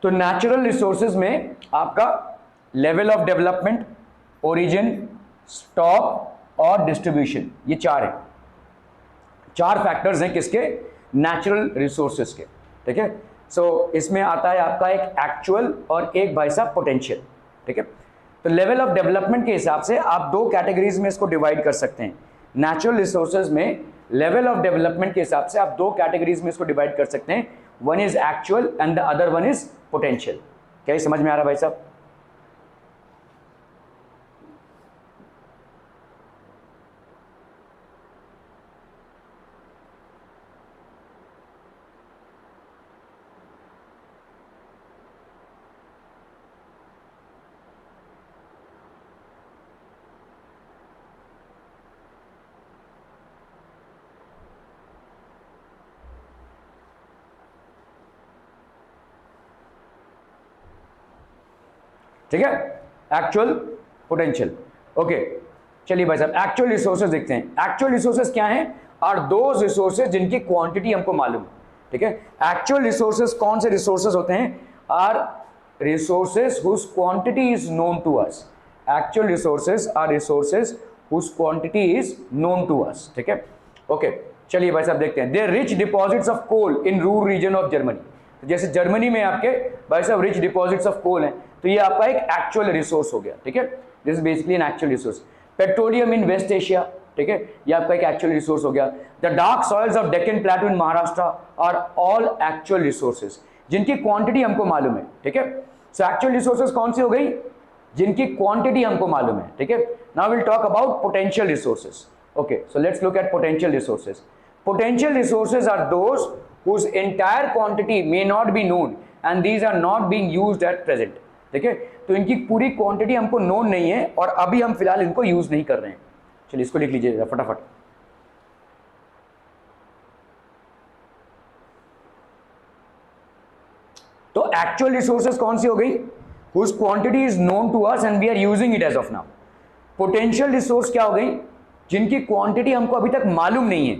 तो नेचुरल रिसोर्सेज में आपका level of development, origin, stock और डिस्ट्रीब्यूशन, ये चार हैं, चार फैक्टर्स हैं किसके? नेचुरल रिसोर्सेज के, ठीक है। सो इसमें आता है आपका एक एक्चुअल और एक भाई साहब पोटेंशियल, ठीक है। तो लेवल ऑफ डेवलपमेंट के हिसाब से आप दो कैटेगरीज में इसको डिवाइड कर सकते हैं। नेचुरल रिसोर्सेज में लेवल ऑफ डेवलपमेंट के हिसाब से आप दो कैटेगरीज में इसको डिवाइड कर सकते हैं, one is actual and the other one is potential. क्या ये समझ में आ रहा है भाई साहब? ठीक है, एक्चुअल, पोटेंशियल, ओके। चलिए भाई साहब एक्चुअल रिसोर्सेज देखते हैं। एक्चुअल रिसोर्सेज क्या हैं? आर दोज रिसोर्सेज जिनकी क्वांटिटी हमको मालूम है, ठीक है। एक्चुअल रिसोर्सेज कौन से रिसोर्सेज होते हैं? Are resources whose quantity is known to us. Actual resources are resources whose quantity is known to us, ठीक है, ओके। चलिए भाई साहब देखते हैं। There rich deposits of coal in rural region of Germany. तो जैसे जर्मनी में आपके भाई साहब रिच डिपॉजिट्स ऑफ कोल हैं, तो ये आपका एक एक्चुअल रिसोर्स हो गया, ठीक है। This is basically an actual resource. Petroleum in West Asia, ठीक है, ये आपका एक एक्चुअल रिसोर्स हो गया। The dark soils of Deccan plateau in Maharashtra are all actual resources जिनकी क्वांटिटी हमको मालूम है, ठीक है। सो एक्चुअल रिसोर्सेज कौन सी हो गई? जिनकी क्वांटिटी हमको मालूम है, ठीक है। Now will talk about potential resources, okay. So let's look eight potential resources. Potential resources are those whose entire quantity may not be known and these are not being used at present, ठीक है। तो इनकी पूरी quantity हमको known नहीं है और अभी हम फिलहाल इनको यूज नहीं कर रहे हैं। चलिए इसको लिख लीजिए फटाफट। तो एक्चुअल रिसोर्सेज कौन सी हो गई? whose quantity is known to us and we are using it as of now. Potential resource क्या हो गई? जिनकी क्वांटिटी हमको अभी तक मालूम नहीं है,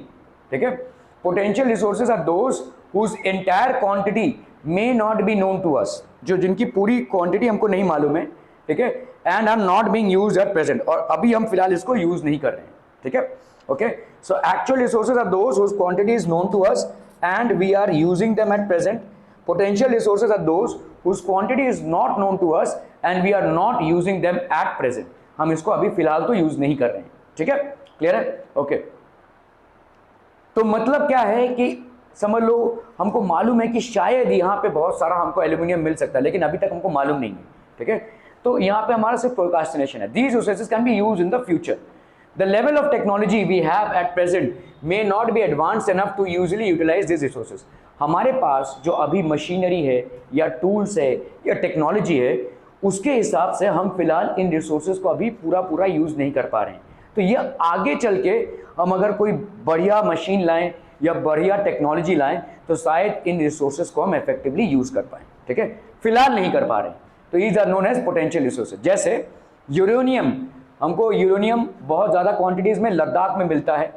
ठीक है। Potential resources are those whose entire quantity may not be known to us, जो जिनकी पूरी क्वांटिटी हमको नहीं मालूम है, ठीक है, and are not being used at present, और अभी हम फिलहाल इसको यूज नहीं कर रहे हैं, ठीक है, okay. So actual resources are those whose quantity is known to us and we are using them at present. Potential resources are those whose quantity is not known to us and we are not using them at present. हम इसको अभी फिलहाल तो use नहीं कर रहे हैं, ठीक है, क्लियर है, ओके। तो मतलब क्या है कि समझ लो हमको मालूम है कि शायद यहाँ पे बहुत सारा हमको एल्यूमिनियम मिल सकता है, लेकिन अभी तक हमको मालूम नहीं है, ठीक है। तो यहाँ पे हमारा सिर्फ प्रोकास्टिनेशन है। These resources can be used in the future. The level of technology we have at present may not be advanced enough to usually utilize this resources. हमारे पास जो अभी मशीनरी है या टूल्स है या टेक्नोलॉजी है, उसके हिसाब से हम फिलहाल इन रिसोर्सेज को अभी पूरा यूज नहीं कर पा रहे हैं। तो ये आगे चल के हम अगर कोई बढ़िया मशीन लाएं या बढ़िया टेक्नोलॉजी लाएं तो शायद इन रिसोर्सेज को हम इफेक्टिवली यूज कर पाएं, ठीक है। फिलहाल नहीं कर पा रहे, तो is are known as potential resources. जैसे यूरेनियम, हमको यूरेनियम बहुत ज़्यादा क्वांटिटीज़ में लद्दाख में मिलता है,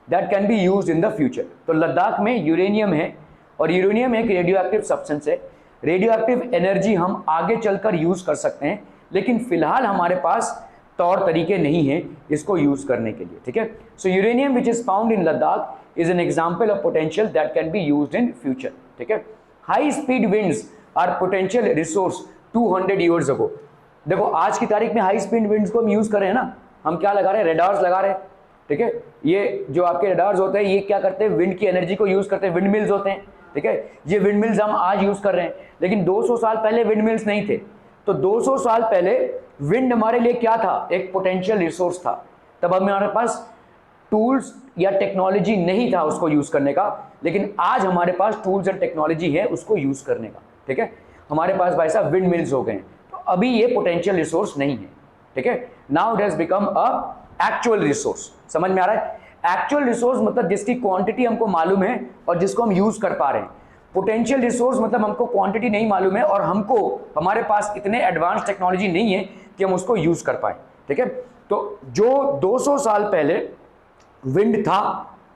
that can be use in the future. तो लद्दाख में यूरेनियम है और यूरेनियम एक रेडियो एक्टिव सब्सटेंस है। रेडियो एक्टिव एनर्जी हम आगे चलकर यूज़ कर सकते हैं, लेकिन फिलहाल हमारे पास तौर तरीके नहीं हैं इसको यूज़ करने के लिए, ठीक है। So uranium which is found in Ladakh is an example of potential that can be use in future, ठीक है। High speed winds are potential resource 200 years ago. देखो आज की तारीख में हाई स्पीड विंड्स को हम यूज़ कर रहे हैं ना, हम क्या लगा रहे हैं, रेडार्स लगा रहे हैं, ठीक है। ये जो आपके रेडार्स होते हैं ये क्या करते हैं, विंड की एनर्जी को यूज़ करते हैं, विंड मिल्स होते हैं, ठीक है। ये विंड मिल्स हम आज यूज़ कर रहे हैं, लेकिन 200 साल पहले विंड मिल्स नहीं थे। तो 200 साल पहले विंड हमारे लिए क्या था, एक पोटेंशियल रिसोर्स था। तब हमारे पास टूल्स या टेक्नोलॉजी नहीं था उसको यूज़ करने का, लेकिन आज हमारे पास टूल्स एंड टेक्नोलॉजी है उसको यूज़ करने का, ठीक है। हमारे पास भाई साहब विंड मिल्स हो गए हैं, तो अभी ये पोटेंशियल रिसोर्स नहीं है, ठीक है। Now it has become a actual resource. समझ में आ रहा है? एक्चुअल रिसोर्स मतलब जिसकी क्वांटिटी हमको मालूम है और जिसको हम यूज कर पा रहे हैं। पोटेंशियल रिसोर्स मतलब हमको क्वांटिटी नहीं मालूम है और हमको हमारे पास इतने एडवांस टेक्नोलॉजी नहीं है कि हम उसको यूज कर पाए, ठीक है। तो जो 200 साल पहले विंड था,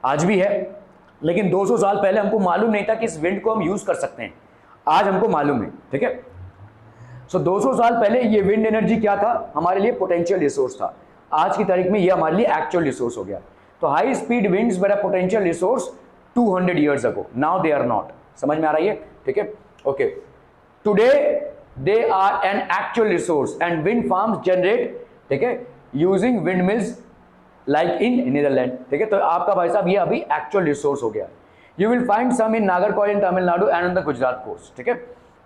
आज भी है, लेकिन 200 साल पहले हमको मालूम नहीं था कि इस विंड को हम यूज कर सकते हैं, आज हमको मालूम है, ठीक है। सो 200 साल पहले ये विंड एनर्जी क्या था, हमारे लिए पोटेंशियल रिसोर्स था। आज की तारीख में ये हमारे लिए एक्चुअल रिसोर्स हो गया। तो high speed winds were a potential resource 200 years ago, now they are not. समझ में आ रही है, ठीक है, okay. Today they are an actual resource and wind farms generate, ठीक है, using windmills like in Netherland, ठीक है। तो आपका भाई साहब ये अभी एक्चुअल रिसोर्स हो गया। You will find some in Nagercoil in Tamil Nadu and on the Gujarat coast, ठीक है।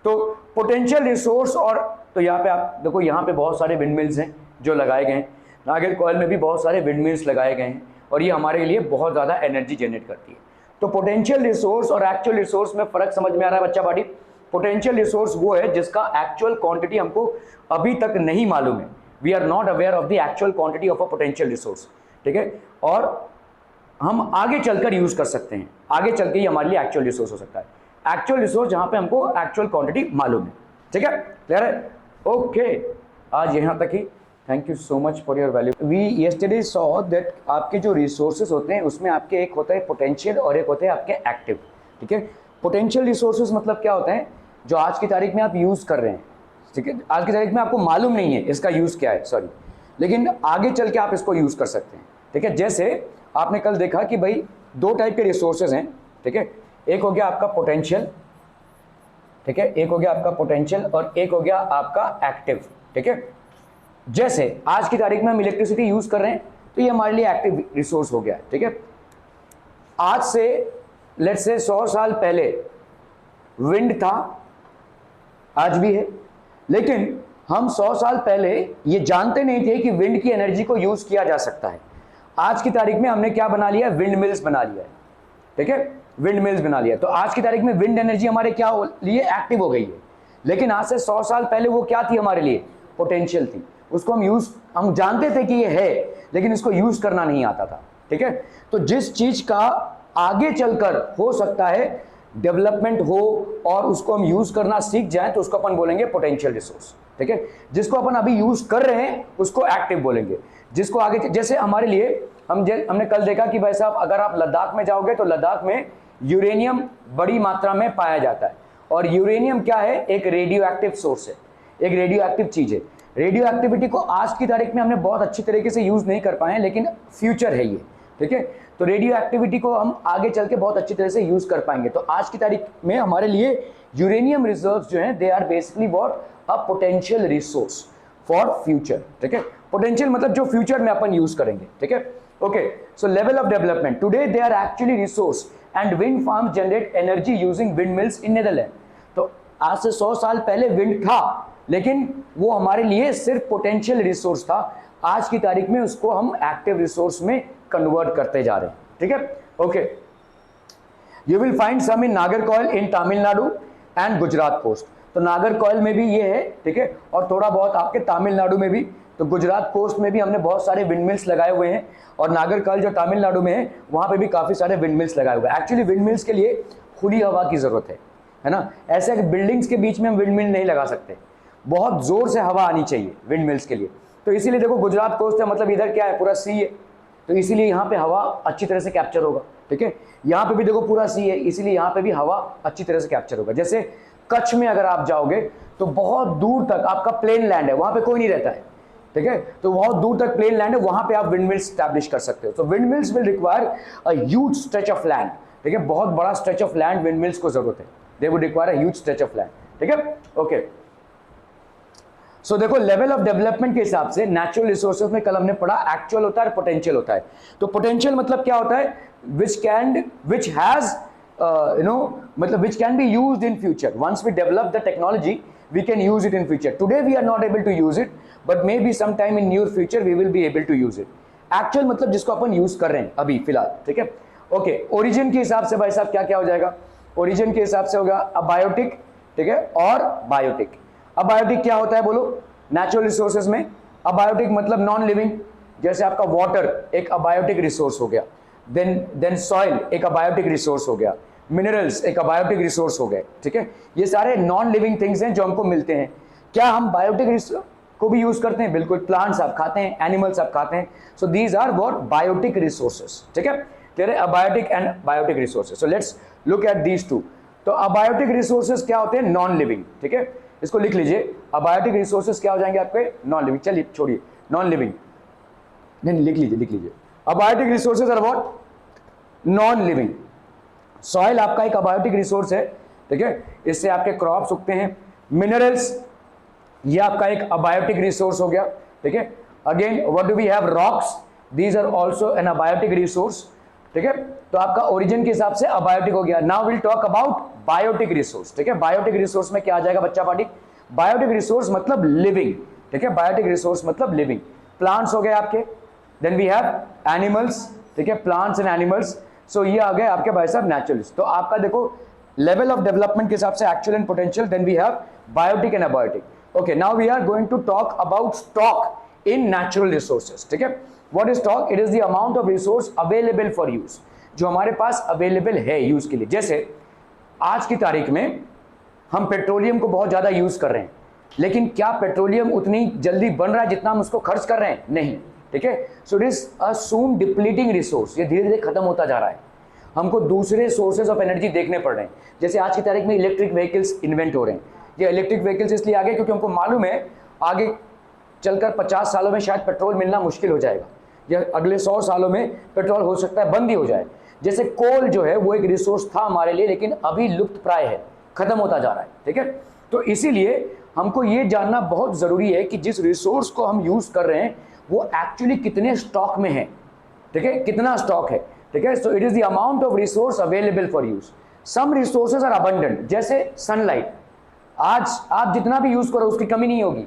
तो पोटेंशियल रिसोर्स, और तो यहाँ पे आप देखो, यहाँ पे बहुत सारे विंड मिल्स हैं जो लगाए गए हैं, नागरकोइल में भी बहुत सारे विंड मिल्स लगाए गए हैं और ये हमारे लिए बहुत ज़्यादा एनर्जी जनरेट करती है। तो पोटेंशियल रिसोर्स और एक्चुअल रिसोर्स में फ़र्क समझ में आ रहा है बच्चा पार्टी? पोटेंशियल रिसोर्स वो है जिसका एक्चुअल क्वांटिटी हमको अभी तक नहीं मालूम है, we are not aware of the actual quantity of a potential resource, ठीक है, और हम आगे चलकर यूज़ कर सकते हैं, आगे चल के ही हमारे लिए एक्चुअल रिसोर्स हो सकता है। एक्चुअल रिसोर्स जहाँ पे हमको एक्चुअल क्वांटिटी मालूम है, ठीक है, क्लियर है? ओके, आज यहाँ तक ही। Thank you so much for your value. We yesterday saw that आपके जो रिसोर्सेज होते हैं उसमें आपके एक होता है पोटेंशियल और एक होते हैं आपके एक्टिव, ठीक है। पोटेंशियल रिसोर्सेज मतलब क्या होता है, जो आज की तारीख में आप यूज़ कर रहे हैं, ठीक है, आज की तारीख में आपको मालूम नहीं है इसका यूज़ क्या है, सॉरी, लेकिन आगे चल के आप इसको यूज़ कर सकते हैं, ठीक है। जैसे आपने कल देखा कि भाई दो टाइप के रिसोर्सेज हैं, ठीक है, एक हो गया आपका पोटेंशियल, ठीक है, एक हो गया आपका पोटेंशियल और एक हो गया आपका एक्टिव, ठीक है। जैसे आज की तारीख में हम इलेक्ट्रिसिटी यूज कर रहे हैं तो ये हमारे लिए एक्टिव रिसोर्स हो गया, ठीक है। आज से लेट्स से 100 साल पहले विंड था, आज भी है, लेकिन हम 100 साल पहले ये जानते नहीं थे कि विंड की एनर्जी को यूज किया जा सकता है। आज की तारीख में हमने क्या बना लिया, विंड मिल्स बना लिया है, ठीक है, विंड मिल्स बना लिया। तो आज की तारीख में विंड एनर्जी हमारे क्या लिए एक्टिव हो गई है, लेकिन आज से 100 साल पहले वो क्या थी, हमारे लिए पोटेंशियल थी। उसको हम जानते थे कि ये है, लेकिन इसको यूज करना नहीं आता था, ठीक है। तो जिस चीज का आगे चलकर हो सकता है डेवलपमेंट हो और उसको हम यूज करना सीख जाएं तो उसको अपन बोलेंगे पोटेंशियल रिसोर्स, ठीक है। जिसको अपन अभी यूज कर रहे हैं उसको एक्टिव बोलेंगे। जिसको आगे, जैसे हमारे लिए हमने कल देखा कि भाई साहब अगर आप लद्दाख में जाओगे तो लद्दाख में यूरेनियम बड़ी मात्रा में पाया जाता है, और यूरेनियम क्या है, एक रेडियो एक्टिव सोर्स है, एक रेडियो एक्टिव चीज है। रेडियो एक्टिविटी को आज की तारीख में हमने बहुत अच्छी तरीके से यूज नहीं कर पाए हैं, लेकिन फ्यूचर है ये, ठीक है। तो रेडियो एक्टिविटी को हम आगे चल के बहुत अच्छी तरह से यूज कर पाएंगे। तो आज की तारीख में हमारे लिए यूरेनियम रिजर्व्स जो हैं, they are basically what, a potential resource for future, ठीक है। पोटेंशियल मतलब जो फ्यूचर में अपन यूज करेंगे, ठीक है। Okay, so level of development, today they are actually resource and wind farms generate energy using windmills in Netherland. तो आज से 100 साल पहले विंड था, लेकिन वो हमारे लिए सिर्फ पोटेंशियल रिसोर्स था। आज की तारीख में उसको हम एक्टिव रिसोर्स में कन्वर्ट करते जा रहे हैं, ठीक है। Okay, you will find some in Nagercoil in Tamil Nadu and Gujarat coast. तो नागरकोइल में भी ये है, ठीक है, और थोड़ा बहुत आपके तमिलनाडु में भी। तो गुजरात कोस्ट में भी हमने बहुत सारे विंड मिल्स लगाए हुए हैं, और नागरकल जो तमिलनाडु में है वहाँ पे भी काफ़ी सारे विंड मिल्स लगाए हुए हैं। एक्चुअली विंड मिल्स के लिए खुली हवा की ज़रूरत है ना। ऐसे बिल्डिंग्स के बीच में हम विंड मिल नहीं लगा सकते, बहुत ज़ोर से हवा आनी चाहिए विंड मिल्स के लिए। तो इसीलिए देखो गुजरात कोस्ट है, मतलब इधर क्या है, पूरा सी है, तो इसीलिए यहाँ पे हवा अच्छी तरह से कैप्चर होगा। ठीक है, यहाँ पे भी देखो पूरा सी है, इसीलिए यहाँ पे भी हवा अच्छी तरह से कैप्चर होगा। जैसे कच्छ में अगर आप जाओगे तो बहुत दूर तक आपका प्लेन लैंड है, वहाँ पे कोई नहीं रहता है। ठीक है, तो बहुत दूर तक प्लेन लैंड है, वहाँ पे आप विंड मिल्स स्टैब्लिश कर सकते हो। तो wind mills will require a huge stretch of land. ठीक है, बहुत बड़ा stretch of land wind mills को जरूरत है, they would require a huge stretch of land. ठीक है, ओके। सो देखो लेवल ऑफ डेवलपमेंट के हिसाब से नेचुरल रिसोर्सेज में कल हमने पढ़ा एक्चुअल होता है और पोटेंशियल होता है। तो पोटेंशियल मतलब क्या होता है, विच हैज मतलब which can be used in future. Once we develop the technology, we can use it in future. Today we are not able to use it, but maybe sometime in near future we will be able to use it. Actual मतलब जिसको अपन use कर रहे हैं अभी फिलहाल। ठीक है, okay. Origin के हिसाब से भाई साहब क्या क्या हो जाएगा, ओरिजिन के हिसाब से होगा अबायोटिक, ठीक है, और बायोटिक। अबायोटिक क्या होता है बोलो, नेचुरल रिसोर्सेज में अबायोटिक मतलब नॉन लिविंग, जैसे आपका वाटर एक अबायोटिक रिसोर्स हो गया, देन सॉइल एक अबायोटिक रिसोर्स हो गया, मिनरल्स एक अबायोटिक रिसोर्स हो गए। ठीक है, ये सारे नॉन लिविंग थिंग्स हैं जो हमको मिलते हैं। क्या हम बायोटिक रिसोर्स को भी यूज करते हैं? बिल्कुल, प्लांट्स आप खाते हैं, एनिमल्स आप खाते हैं। So these are what biotic resources. ठीक है, there're abiotic and biotic resources. So let's look at these two. तो अबायोटिक रिसोर्सेज क्या होते हैं? Non living. ठीक है, इसको लिख लीजिए, अबायोटिक रिसोर्सेज क्या हो जाएंगे आपके? Non living. चलिए छोड़िए नॉन लिविंग, नहीं लिख लीजिए। Abiotic resources are what? Non living. Soil आपका एक अबायोटिक रिसोर्स है। ठीक है, इससे आपके क्रॉप्स उगते हैं। मिनरल्स ये आपका एक अबायोटिक रिसोर्स हो गया। ठीक है, again what do we have? Rocks, these are also an abiotic resource. ठीक है, तो आपका ओरिजिन के हिसाब से अबायोटिक हो गया। Now will talk about biotic resource. ठीक है, बायोटिक रिसोर्स में क्या आ जाएगा बच्चा पार्टी? बायोटिक रिसोर्स मतलब लिविंग। ठीक है, बायोटिक रिसोर्स मतलब लिविंग। प्लांट्स हो गए आपके, देन वी हैव एनिमल्स। ठीक है, प्लांट्स एंड एनिमल्स। सो ये आ गए आपके भाई साहब नेचुरलिस्ट। तो आपका देखो लेवल ऑफ डेवलपमेंट के हिसाब से actual and potential, then we have biotic and abiotic. Okay, now we are going to talk about stock in natural resources. ठीक है, what is stock? It is the amount of resource available for use, जो हमारे पास available है use के लिए। जैसे आज की तारीख में हम पेट्रोलियम को बहुत ज्यादा यूज कर रहे हैं, लेकिन क्या पेट्रोलियम उतनी जल्दी बन रहा है जितना हम उसको खर्च कर रहे हैं? नहीं। ठीक है, so it is a soon depleting resource, ये धीरे धीरे खत्म होता जा रहा है। हमको दूसरे सोर्सेज ऑफ एनर्जी देखने पड़ रहे हैं। जैसे आज की तारीख में इलेक्ट्रिक व्हीकल्स इन्वेंट हो रहे हैं। ये इलेक्ट्रिक व्हीकल्स इसलिए आगे क्योंकि हमको मालूम है आगे चलकर 50 सालों में शायद पेट्रोल मिलना मुश्किल हो जाएगा, या अगले 100 सालों में पेट्रोल हो सकता है बंद ही हो जाए। जैसे कोल जो है वो एक रिसोर्स था हमारे लिए, लेकिन अभी लुप्त प्राय है, खत्म होता जा रहा है। ठीक है, तो इसीलिए हमको ये जानना बहुत जरूरी है कि जिस रिसोर्स को हम यूज कर रहे हैं वो एक्चुअली कितने स्टॉक में है। ठीक है, कितना स्टॉक है। ठीक है, so it is the amount of resource available for use. Some resources are abundant, जैसे सनलाइट। आज आप जितना भी यूज करो उसकी कमी नहीं होगी,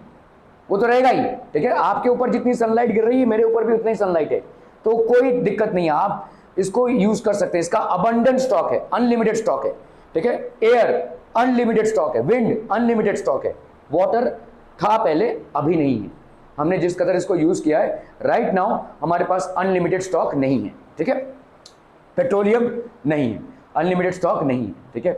वो तो रहेगा ही। ठीक है, आपके ऊपर जितनी सनलाइट गिर रही है मेरे ऊपर भी उतनी ही सनलाइट है, तो कोई दिक्कत नहीं है, आप इसको यूज कर सकते हैं। इसका अबंडेंट स्टॉक है, अनलिमिटेड स्टॉक है। ठीक है, एयर अनलिमिटेड स्टॉक है, विंड अनलिमिटेड स्टॉक है, वाटर था पहले, अभी नहीं है। हमने जिस कदर इसको यूज किया है राइट नाउ हमारे पास अनलिमिटेड स्टॉक नहीं है। ठीक है, पेट्रोलियम नहीं है, अनलिमिटेड स्टॉक नहीं है। ठीक है,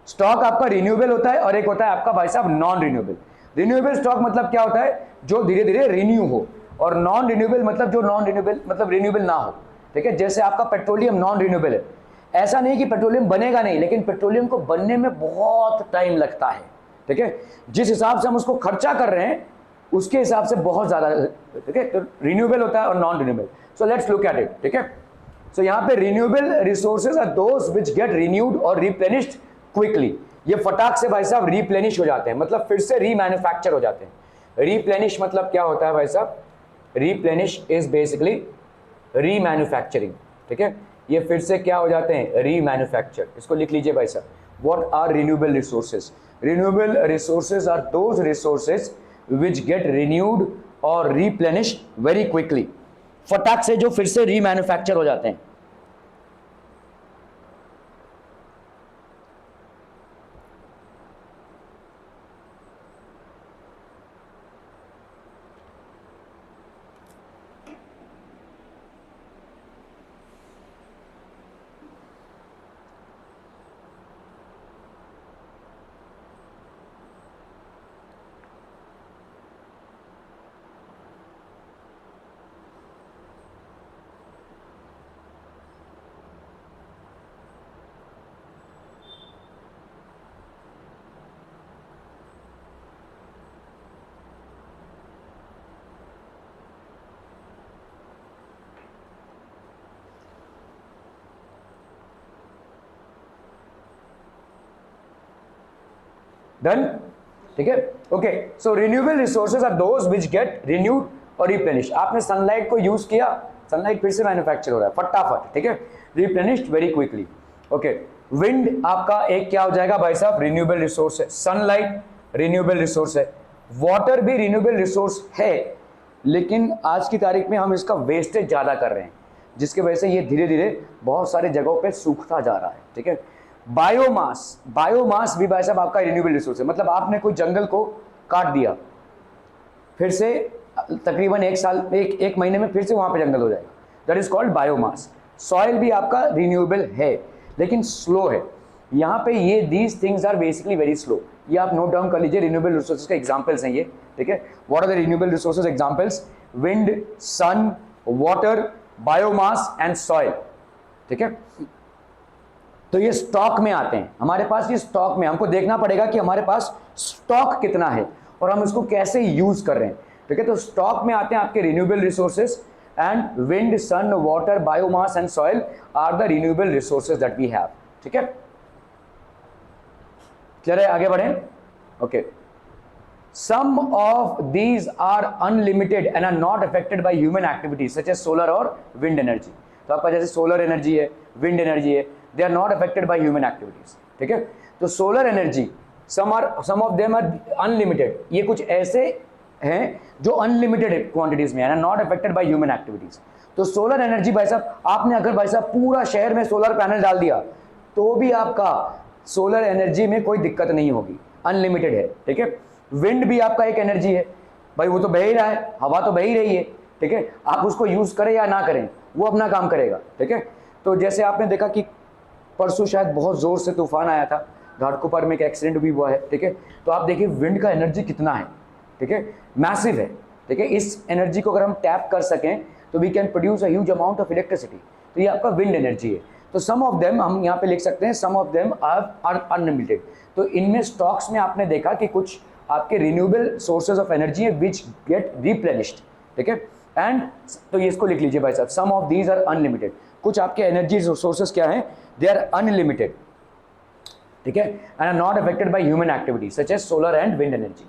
स्टॉक आपका रिन्यूएबल होता है और एक होता है आपका भाई साहब नॉन रिन्यूएबल। रिन्यूएबल स्टॉक मतलब क्या होता है? जो धीरे धीरे रिन्यू हो, और नॉन रिन्यूएबल मतलब जो नॉन रिन्यूएबल मतलब रिन्यूएबल ना हो। ठीक है, जैसे आपका पेट्रोलियम नॉन रिन्यूएबल है। ऐसा नहीं कि पेट्रोलियम बनेगा नहीं, लेकिन पेट्रोलियम को बनने में बहुत टाइम लगता है। ठीक है, जिस हिसाब से हम उसको खर्चा कर रहे हैं उसके हिसाब से बहुत ज्यादा। ठीक है, तो रिन्यूएबल होता है और non renewable. So let's look at it. ठीक है, सो यहाँ पे renewable resources are those which get renewed और रिप्लेनिश्ड क्विकली। ये फटाक से भाई साहब रिप्लेनिश हो जाते हैं, मतलब फिर से रीमैन्युफैक्चर हो जाते हैं। रिप्लेनिश मतलब क्या होता है भाई साहब? Replenish is basically remanufacturing. ठीक है, ये फिर से क्या हो जाते हैं? रीमैन्युफैक्चर। इसको लिख लीजिए भाई साहब। What are renewable resources? Renewable resources are those resources which get renewed और रिप्लेनिश्ड वेरी क्विकली। फटाक से जो फिर से रीमैन्युफैक्चर हो जाते हैं। डन, ठीक है, okay. So renewable resources are those which get renewed और रिप्लेनिश। आपने सनलाइट को यूज किया, सनलाइट फिर से मैन्युफैक्चर हो रहा है फटाफट, ठीक है, replenished very quickly, okay. Wind आपका एक क्या हो जाएगा भाई साहब, रिन्यूएबल रिसोर्स है, सनलाइट रिन्यूएबल रिसोर्स है, वाटर भी रिन्यूएबल रिसोर्स है, लेकिन आज की तारीख में हम इसका वेस्टेज ज़्यादा कर रहे हैं, जिसकी वजह से ये धीरे धीरे बहुत सारे जगहों पे सूखता जा रहा है, ठीक है। बायोमास, बायोमास भी भाई साहब आपका रिन्यूएबल रिसोर्स है, मतलब आपने कोई जंगल को काट दिया, फिर से तकरीबन एक महीने में फिर से वहां पे जंगल हो जाएगा, that is called biomass. Soil भी आपका रिन्यूएबल है लेकिन स्लो है, यहाँ पे ये these things are basically very slow. ये आप नोट डाउन कर लीजिए, रिन्यूएबल रिसोर्सेज के एग्जांपल्स हैं ये, ठीक है। What are the renewable resources examples, wind, sun, water, biomass and soil, ठीक है। तो ये स्टॉक में आते हैं हमारे पास, ये स्टॉक में हमको देखना पड़ेगा कि हमारे पास स्टॉक कितना है और हम इसको कैसे यूज कर रहे हैं, ठीक है। तो स्टॉक में आते हैं आपके renewable resources, and wind, sun, water, biomass and soil are the renewable resources that we have, ठीक है। चलिए आगे बढ़ें, okay. Some of these are unlimited and are not affected by human activities such as solar और wind energy. तो आपका जैसे solar energy है, विंड एनर्जी है, they are not affected by human activities, ठीक है। तो solar energy some of them are unlimited, ये कुछ ऐसे हैं जो अनलिमिटेड क्वांटिटीज में है, not affected by human activities. तो सोलर एनर्जी भाई साहब, आपने अगर भाई साहब पूरा शहर में सोलर पैनल डाल दिया तो भी आपका सोलर एनर्जी में कोई दिक्कत नहीं होगी, अनलिमिटेड है, ठीक है। विंड भी आपका एक एनर्जी है भाई, वो तो बह ही रहा है, हवा तो बह ही रही है, ठीक है। आप उसको यूज करें या ना करें वो अपना काम करेगा, ठीक है। तो जैसे आपने देखा कि परसों शायद बहुत जोर से तूफान आया था, घाटकोपर में एक एक्सीडेंट भी हुआ है, ठीक है। तो आप देखिए विंड का एनर्जी कितना है, ठीक है, मैसिव है, ठीक है। इस एनर्जी को अगर हम टैप कर सकें तो we can produce a huge amount of electricity. तो ये आपका विंड एनर्जी है। तो सम ऑफ देम हम यहाँ पे लिख सकते हैं, सम ऑफ देम आर अनलिमिटेड। तो इनमें स्टॉक्स में आपने देखा कि कुछ आपके रिन्यूएबल सोर्सेज ऑफ एनर्जी है विच गेट रिप्लेनिश्ड, ठीक है। एंड तो ये इसको लिख लीजिए भाई साहब, सम ऑफ दीज आर अनलिमिटेड। कुछ आपके एनर्जी सोर्सेज क्या है, दे आर अनलिमिटेड, ठीक है, and are not affected by human activity such as solar and wind energy.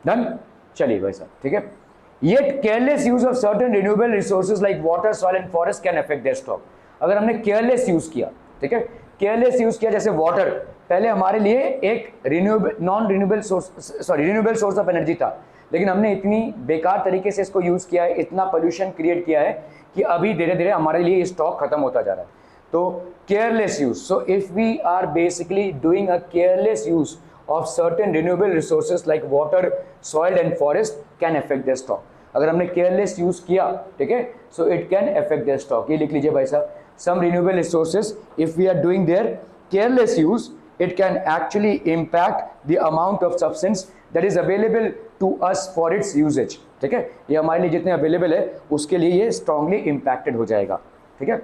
Done, चलिए भाई साहब, ठीक है। Yet careless use of certain renewable resources like water, soil and forest can affect their stock। अगर हमने careless use किया, ठीक है, केयरलेस यूज किया, जैसे वाटर पहले हमारे लिए एक रिन्यूएबल सोर्स ऑफ एनर्जी था, लेकिन हमने इतनी बेकार तरीके से इसको यूज किया है, इतना पोल्यूशन क्रिएट किया है कि अभी धीरे धीरे हमारे लिए स्टॉक खत्म होता जा रहा है। तो careless use, so if we are basically doing a careless use of certain renewable resources like water, soil and forest can affect their stock। अगर हमने careless use किया, ठीक है, so it can affect their stock। ये लिख लीजिए भाई साहब, some renewable resources if we are doing their careless use it can actually impact the amount of substance that is available to us for its usage, ठीक है। ये हमारे लिए जितने available है उसके लिए ये strongly impacted हो जाएगा, ठीक है।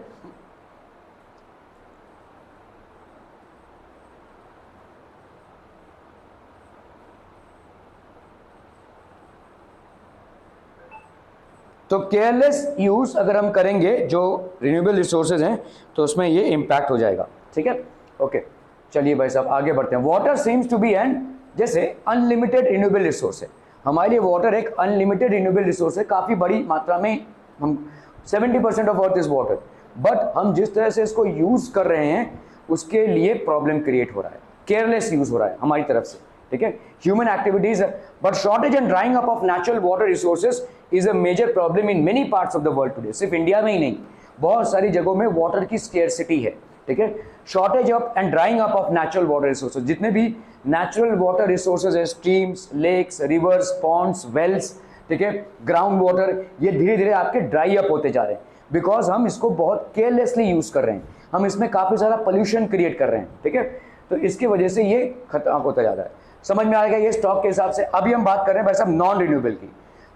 तो केयरलेस यूज अगर हम करेंगे जो रिन्यूएबल रिसोर्सेज हैं तो उसमें ये इम्पैक्ट हो जाएगा, ठीक है, ओके। चलिए भाई साहब आगे बढ़ते हैं। Water seems to be an जैसे अनलिमिटेड रिन्यूएबल रिसोर्स है, हमारे लिए वाटर एक अनलिमिटेड रिन्यूएबल रिसोर्स है, काफ़ी बड़ी मात्रा में हम 70% of earth is water, but हम जिस तरह से इसको यूज़ कर रहे हैं उसके लिए प्रॉब्लम क्रिएट हो रहा है, केयरलेस यूज़ हो रहा है हमारी तरफ से, ठीक है, human activities. But shortage and drying up of natural water resources is a major problem in many parts of the world today. सिर्फ इंडिया में ही नहीं, बहुत सारी जगहों में वाटर की स्केर्सिटी है, ठीक है। Shortage of and drying up of natural water resources, जितने भी नेचुरल वाटर रिसोर्सेज है, streams, lakes, rivers, ponds, wells, ठीक है, ग्राउंड वाटर, ये धीरे धीरे आपके ड्राई अप होते जा रहे हैं बिकॉज हम इसको बहुत केयरलेसली यूज कर रहे हैं, हम इसमें काफ़ी सारा पोल्यूशन क्रिएट कर रहे हैं, ठीक है। तो इसकी वजह से ये खत्म होता जा रहा है। समझ में आ गया ये स्टॉक के हिसाब से। अभी हम बात कर रहे हैं भाई साहब नॉन रिन्यूएबल की।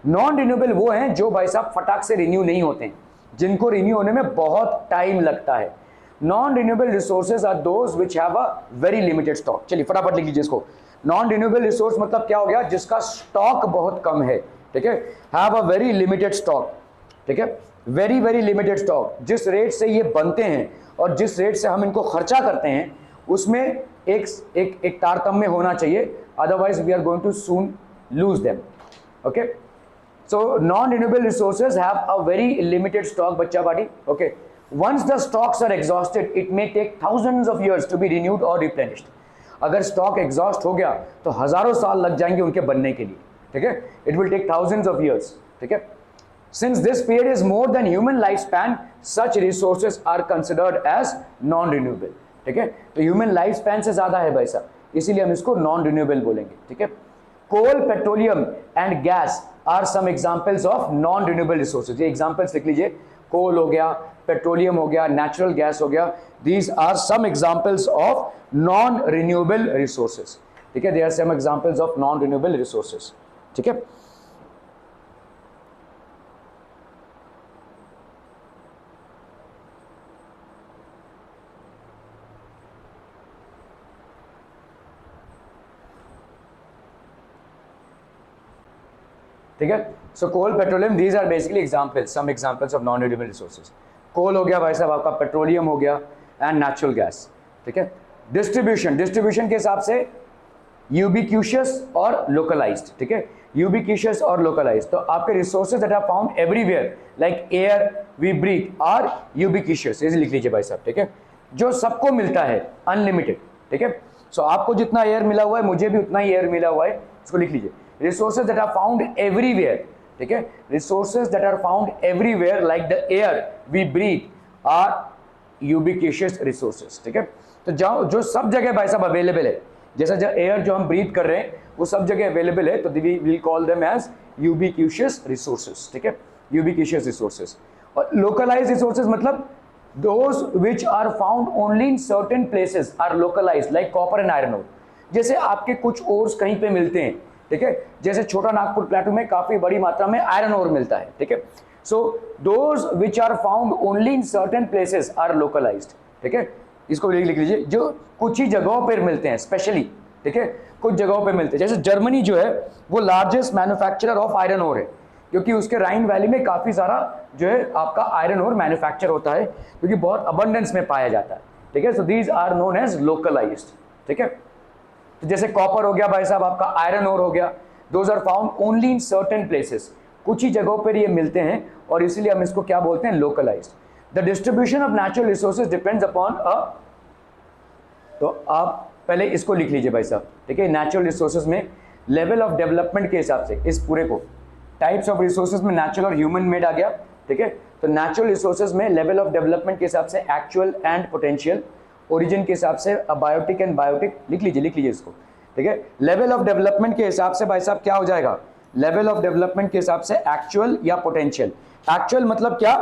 नॉन रिन्यूएबल वो हैं जो भाई साहब फटाक से रिन्यू नहीं होते हैं, जिनको रिन्यू होने में बहुत टाइम लगता है। Non renewable resources are those which have a very limited stock. चलिए फटाफट लिख लीजिए इसको। नॉन रिन्यूएबल रिसोर्स मतलब क्या हो गया, जिसका स्टॉक बहुत कम है, ठीक है, have a very limited stock, ठीक है, वेरी वेरी लिमिटेड स्टॉक। जिस रेट से ये बनते हैं और जिस रेट से हम इनको खर्चा करते हैं उसमें एक तारतम्य होना चाहिए, otherwise we are going to soon lose them. Okay, so non-renewable resources have a very limited stock, bachcha party. Okay, once the stocks are exhausted, it may take thousands of years to be renewed or replenished. अगर stock exhaust हो गया तो हजारों साल लग जाएंगे उनके बनने के लिए, ठीक है, it will take thousands of years, ठीक है। Since this period is more than human life span, such resources are considered as non renewable, ठीक है। तो ह्यूमन लाइफ स्पैन से ज्यादा है भाई साहब, इसीलिए हम इसको नॉन रिन्यूएबल बोलेंगे, ठीक है। Coal, petroleum and gas are some examples of non renewable resources. ये एग्जांपल्स लिख लीजिए, कोल हो गया, पेट्रोलियम हो गया, नेचुरल गैस हो गया, these are some examples of non renewable resources, ठीक है, they are some examples of non renewable resources, ठीक है। ठीक है, so coal, petroleum, these are basically examples, some examples of non renewable resources. Coal हो गया भाई साहब आपका, पेट्रोलियम हो गया एंड नेचुरल गैस, ठीक है। डिस्ट्रीब्यूशन, डिस्ट्रीब्यूशन के हिसाब से यूबिक्यूशियस और लोकलाइज्ड, ठीक है, यूबिक्यूशियस और लोकलाइज्ड। तो आपके resources that are found everywhere like air we breathe are ubiquitous, ये लिख लीजिए भाई साहब, ठीक है, जो सबको मिलता है, अनलिमिटेड, ठीक है। सो आपको जितना एयर मिला हुआ है मुझे भी उतना ही एयर मिला हुआ है, इसको लिख लीजिए। Resources that are found everywhere, ठीक है, resources that are found everywhere like the air we breathe are ubiquitous resources, ठीक है। तो जो सब जगह भाई साहब अवेलेबल है, जैसा जो एयर जो हम ब्रीथ कर रहे हैं वो सब जगह अवेलेबल है, तो we will call them as ubiquitous resources, ठीक है, यूबिक्यूशियस रिसोर्सेज। और लोकलाइज्ड रिसोर्सेज मतलब those which are found only in certain places are localized like copper and iron ore। जैसे आपके कुछ ओर्स कहीं पे मिलते हैं, ठीक है, जैसे छोटा नागपुर प्लेटू में काफी बड़ी मात्रा में आयरन ओर मिलता है, ठीक है। So those which are found only in certain places are localized, ठीक है, इसको लिख लीजिए, जो कुछ ही जगहों पर मिलते हैं स्पेशली, ठीक है, कुछ जगहों पर मिलते हैं। जैसे जर्मनी जो है वो largest manufacturer of iron ore है, क्योंकि उसके राइन वैली में काफी सारा जो है आपका आयरन ओर मैन्युफैक्चर होता है, क्योंकि बहुत अबंडेंस में पाया जाता है, ठीक है। So these are known as localized, ठीक है। तो जैसे कॉपर हो गया भाई साहब आपका, आयरन ओर हो गया, those are found only in certain places, कुछ ही जगहों पर ये मिलते हैं और इसीलिए हम इसको क्या बोलते हैं, localized. The distribution of natural resources depends upon तो आप पहले इसको लिख लीजिए भाई साहब, ठीक है। नेचुरल रिसोर्सेज में लेवल ऑफ डेवलपमेंट के हिसाब से इस पूरे को, टाइप्स ऑफ रिसोर्सेज में नेचुरल और ह्यूमन मेड आ गया, ठीक है। तो नेचुरल रिसोर्सेज में लेवल ऑफ डेवलपमेंट के हिसाब से एक्चुअल एंड पोटेंशियल, ओरिजिन के हिसाब से अबायोटिक एंड बायोटिक, लिख लीजिए इसको, ठीक है। लेवल ऑफ डेवलपमेंट के हिसाब से भाई साहब क्या हो जाएगा, लेवल ऑफ डेवलपमेंट के हिसाब से एक्चुअल या पोटेंशियल। एक्चुअल मतलब क्या,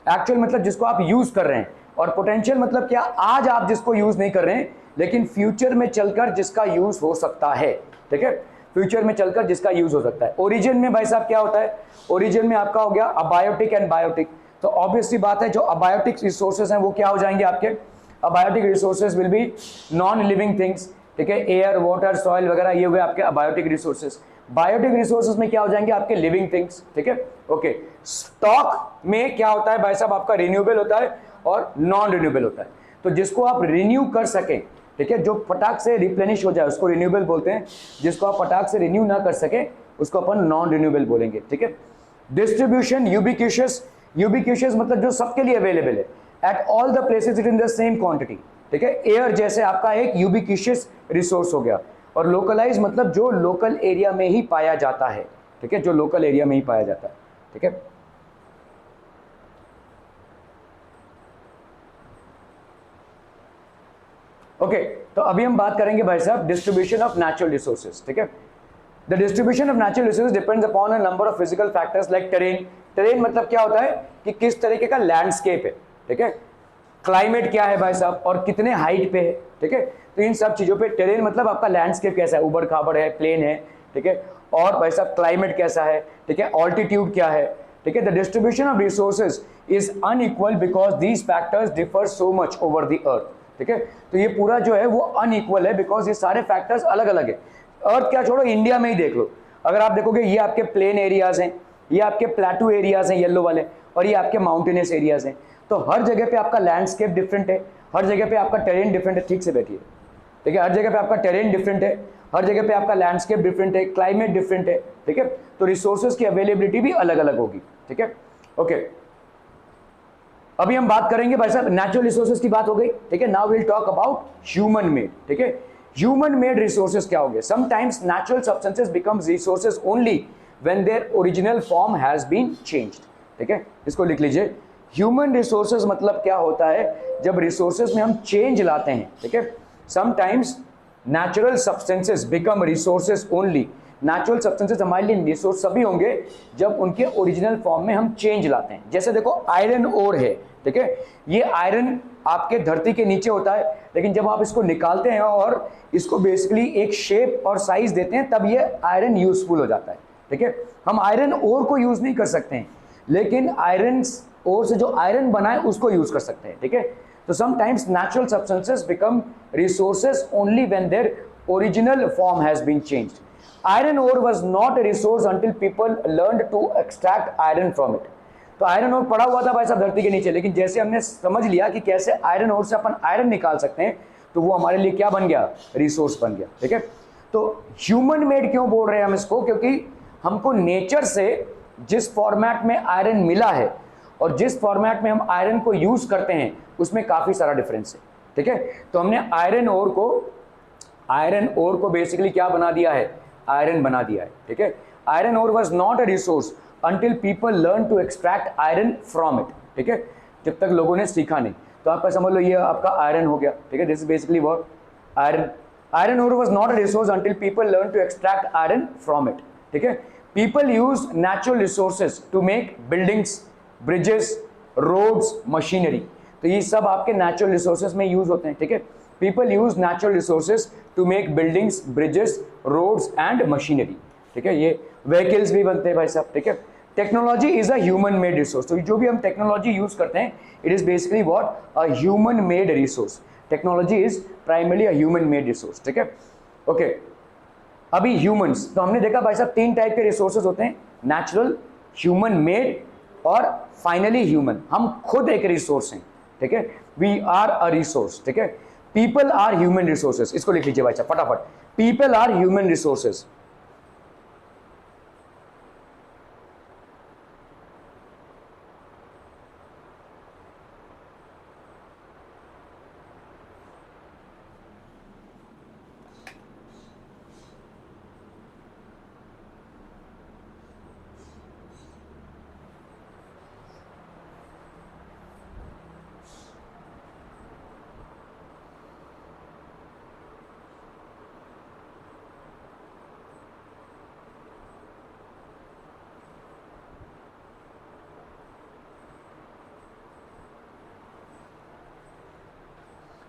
एक्चुअल मतलब जिसको आप यूज कर रहे हैं, और पोटेंशियल मतलब क्या, आज आप जिसको यूज नहीं कर रहे हैं लेकिन फ्यूचर में चलकर जिसका यूज हो सकता है, ठीक है, फ्यूचर में चलकर जिसका यूज हो सकता है। ओरिजिन में भाई साहब क्या होता है, ओरिजिन में आपका हो गया अबायोटिक एंड बायोटिक। तो ऑब्वियसली बात है जो अबायोटिक रिसोर्सेज हैं वो क्या हो जाएंगे आपके, abiotic resources will be non living things, ठीक है, एयर, वाटर, सॉइल वगैरह, ये हुए आपके अबायोटिक रिसोर्सेज। बायोटिक रिसोर्सेज में क्या हो जाएंगे आपके, लिविंग थिंग्स, ठीक है, ओके। स्टॉक में क्या होता है भाई साहब आपका, रिन्यूएबल होता है और नॉन रिन्यूएबल होता है। तो जिसको आप रिन्यू कर सकें, ठीक है, जो फटाक से रिप्लेनिश हो जाए उसको रिन्यूएबल बोलते हैं, जिसको आप फटाक से रिन्यू ना कर सके उसको अपन नॉन रिन्यूएबल बोलेंगे, ठीक है। डिस्ट्रीब्यूशन, यूबिक्यूशियस, यूबिक्यूशियस मतलब जो सबके लिए अवेलेबल है, at all the places it in the same quantity, ठीक है। एयर जैसे आपका एक यूबिक्यूशियस रिसोर्स हो गया, और लोकलाइज मतलब जो लोकल एरिया में ही पाया जाता है, ठीक है, जो लोकल एरिया में ही पाया जाता है, ठीक है। ओके, तो अभी हम बात करेंगे भाई साहब डिस्ट्रीब्यूशन ऑफ नेचुरल रिसोर्सेज, ठीक है। The distribution of natural resources depends upon a number of physical factors like terrain. Terrain मतलब क्या होता है कि किस तरीके का लैंडस्केप है, ठीक है, क्लाइमेट क्या है भाई साहब और कितने हाइट पे है, ठीक है। तो इन सब चीजों पे टेरेन मतलब आपका लैंडस्केप कैसा है, उबड़ खाबड़ है, प्लेन है, ठीक है, और भाई साहब क्लाइमेट कैसा है, ठीक है, ऑल्टीट्यूड क्या है, ठीक है। The distribution of resources is unequal because these factors differ so much over the earth, ठीक है। तो ये पूरा जो है वो अनइक्वल है बिकॉज ये सारे फैक्टर्स अलग अलग है। अर्थ क्या छोड़ो, इंडिया में ही देख लो, अगर आप देखोगे ये आपके प्लेन एरियाज हैं, ये आपके प्लेटू एरियाज हैं येलो वाले, और ये आपके माउंटेनियस एरियाज हैं। तो हर जगह पे आपका लैंडस्केप डिफरेंट है, हर जगह पे आपका टेरेन डिफरेंट है, ठीक से बैठिए, ठीक है, हर जगह पे आपका टेरेन डिफरेंट है, हर जगह पे आपका लैंडस्केप डिफरेंट है, क्लाइमेट डिफरेंट है, ठीक है। तो रिसोर्सेज की अवेलेबिलिटी भी अलग अलग होगी, ठीक है। ओके, अभी हम बात करेंगे भाई साहब नेचुरल रिसोर्सेज की बात हो गई, ठीक है। Now will talk about human made, ठीक है। ह्यूमन मेड रिसोर्सेज क्या हो गए? Sometimes natural substances becomes resources only when their original form has been changed, ठीक है। इसको लिख लीजिए, ह्यूमन रिसोर्सेज मतलब क्या होता है? जब रिसोर्सेज में हम चेंज लाते हैं, ठीक है। Sometimes natural substances become resources only, natural substances हमारे लिए रिसोर्स सभी होंगे जब उनके ओरिजिनल फॉर्म में हम चेंज लाते हैं। जैसे देखो आयरन ओर है, ठीक है, ये आयरन आपके धरती के नीचे होता है, लेकिन जब आप इसको निकालते हैं और इसको बेसिकली एक शेप और साइज देते हैं तब ये आयरन यूजफुल हो जाता है, ठीक है। हम आयरन ओर को यूज नहीं कर सकते हैं, लेकिन आयरन ओर से जो आयरन बना है उसको यूज कर सकते हैं, ठीक है। तो sometimes natural substances become resources only when their original form has been changed. Iron ore was not a resource until people learned to extract iron from it. तो आयरन ओर पड़ा हुआ था भाई साहब धरती के नीचे, लेकिन जैसे हमने समझ लिया कि कैसे आयरन ओर से अपन आयरन निकाल सकते हैं, तो वो हमारे लिए क्या बन गया? रिसोर्स बन गया, ठीक है। तो ह्यूमन मेड क्यों बोल रहे हैं हम इसको? क्योंकि हमको नेचर से जिस फॉर्मेट में आयरन मिला है और जिस फॉर्मेट में हम आयरन को यूज करते हैं उसमें काफी सारा डिफरेंस है, ठीक है। तो हमने आयरन ओर को बेसिकली क्या बना दिया है? आयरन बना दिया है, ठीक है। Iron ore was not a resource until people learn to extract iron from it, ठीक है। जब तक लोगों ने सीखा नहीं, तो आपका समझ लो ये आपका आयरन हो गया, ठीक है। This is basically what iron ore was not a resource until people learn to extract iron from it, ठीक है। people use natural resources to make buildings, bridges, roads, machinery, तो ये सब आपके नेचुरल रिसोर्सेज में यूज होते हैं, ठीक है। people use natural resources to make buildings, bridges, roads and machinery, ठीक है। ये व्हीकल्स भी बनते हैं भाई साहब, ठीक है। Technology is a human made resource, तो जो भी हम टेक्नोलॉजी यूज करते हैं it is basically what? A human made resource. Technology is primarily a human made resource, ठीक है। ओके, अभी ह्यूमंस, तो हमने देखा भाई साहब 3 टाइप के रिसोर्सेज होते हैं, नेचुरल, ह्यूमन मेड और फाइनली ह्यूमन। हम खुद एक रिसोर्स हैं, ठीक है। वी आर अ रिसोर्स, ठीक है। पीपल आर ह्यूमन रिसोर्सेज, इसको लिख लीजिए भाई साहब फटाफट, people are human resources.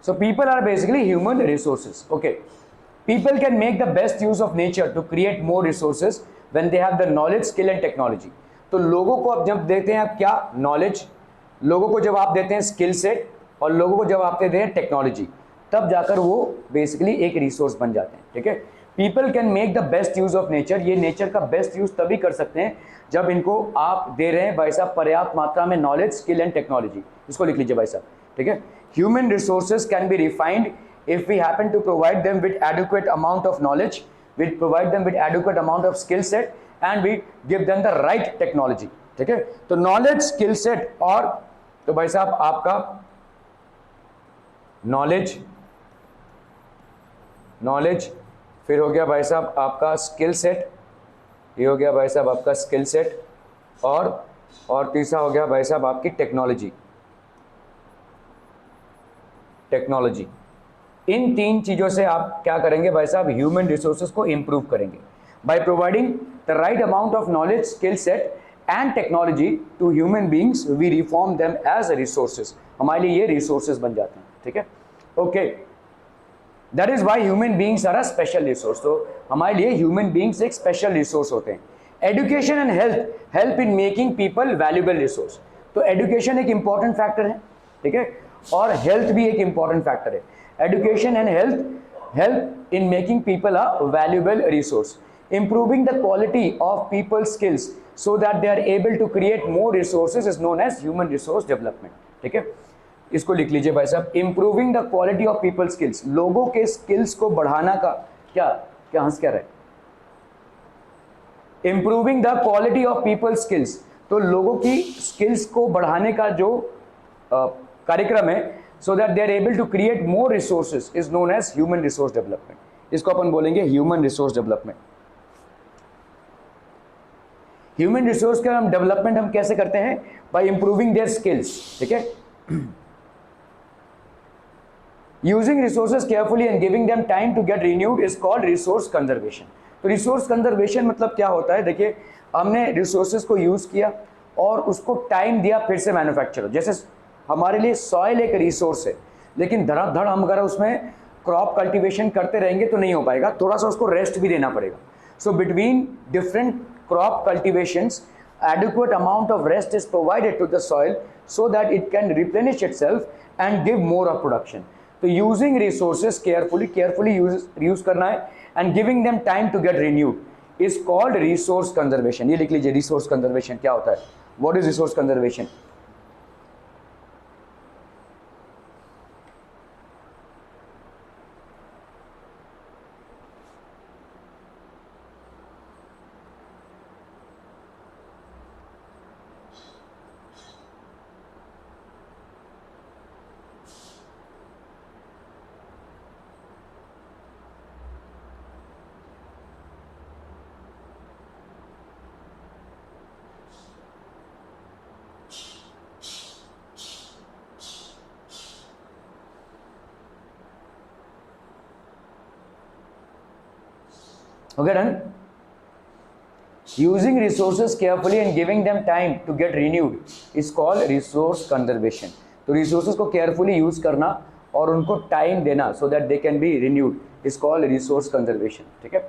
So people are basically human resources. Okay. People can make the best use of nature to create more resources when they have the knowledge, skill and technology. तो लोगों को अब जब देते हैं आप क्या? Knowledge, लोगों को जब आप देते हैं स्किल सेट और लोगों को जब आप देते हैं टेक्नोलॉजी, तब जाकर वो बेसिकली एक रिसोर्स बन जाते हैं, ठीक है। People can make the best use of nature, ये नेचर का बेस्ट यूज तभी कर सकते हैं जब इनको आप दे रहे हैं भाई साहब पर्याप्त मात्रा में नॉलेज, स्किल एंड टेक्नोलॉजी। इसको लिख लीजिए भाई साहब, ठीक है। Human resources can be refined if we happen to provide them with adequate amount of knowledge, we provide them with adequate amount of skill set and we give them the right technology, ठीक है। तो knowledge, skill set और तो भाई साहब आपका knowledge फिर हो गया भाई साहब आपका स्किल सेट, ये हो गया भाई साहब आपका स्किल सेट और तीसरा हो गया भाई साहब आपकी टेक्नोलॉजी। इन 3 चीजों से आप क्या करेंगे भाई साहब? ह्यूमन रिसोर्सेज को इंप्रूव करेंगे by providing the right amount of knowledge, skill set and technology to human beings, we reform them as resources. हमारे लिए ये रिसोर्सेज बन जाते हैं, ठीक है। Okay, that is why human beings are a special resource. तो हमारे लिए ह्यूमन बींग्स एक स्पेशल रिसोर्स होते हैं। Education and health help in making people valuable resource. तो एजुकेशन एक इंपॉर्टेंट फैक्टर है, ठीक है, और हेल्थ भी एक इंपॉर्टेंट फैक्टर है। Education and health help in making people a valuable resource. Improving the quality of people's skills so that they are able to create more resources is known as human resource development। ठीक है, इसको लिख लीजिए भाई साहब। Improving the quality of people skills, लोगों के skills को बढ़ाना का क्या क्या हंस क्या रहे, improving the quality of people skills, तो लोगों की स्किल्स को बढ़ाने का जो कार्यक्रम है, so that they are able to create more resources is known as human resource development. इसको अपन बोलेंगे human resource development. Human resource का हम डेवलपमेंट हम कैसे करते हैं, बाय इंप्रूविंग देयर स्किल्स, ठीक है, using resources carefully and giving them time to get renewed is called resource conservation. तो रिसोर्स कंजर्वेशन मतलब क्या होता है, देखिए हमने रिसोर्सेज को यूज किया और उसको टाइम दिया फिर से मैन्युफैक्चर। जैसे हमारे लिए सॉइल एक रिसोर्स है, लेकिन धड़ाधड़ हम अगर उसमें क्रॉप कल्टीवेशन करते रहेंगे तो नहीं हो पाएगा, थोड़ा सा उसको रेस्ट भी देना पड़ेगा। So between different crop cultivations, adequate amount of rest is provided to the soil so that it can replenish itself and give more of production। तो using resources carefully use करना है and giving them time to get renewed is called resource conservation। ये लिख लीजिए, resource conservation क्या होता है, what is resource conservation। Okay, done? Using resources carefully and giving them time to get renewed is called resource conservation। तो resources को carefully use करना और उनको time देना so that they can be renewed is called resource conservation। ठीक है,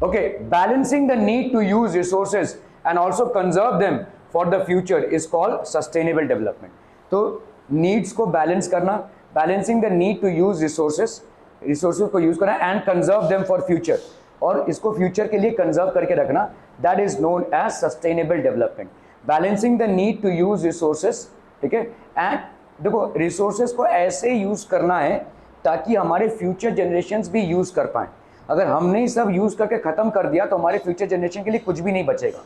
okay, balancing the need to use resources and also conserve them for the future is called sustainable development। तो needs को balance करना, balancing the need to use resources को use करना and conserve them for future, और इसको future के लिए conserve करके रखना, that is known as sustainable development. Balancing the need to use resources, ठीक है, एंड देखो रिसोर्सेज को ऐसे यूज करना है ताकि हमारे फ्यूचर जनरेशंस भी यूज कर पाएं। अगर हमने ही सब यूज करके खत्म कर दिया तो हमारे फ्यूचर जनरेशन के लिए कुछ भी नहीं बचेगा।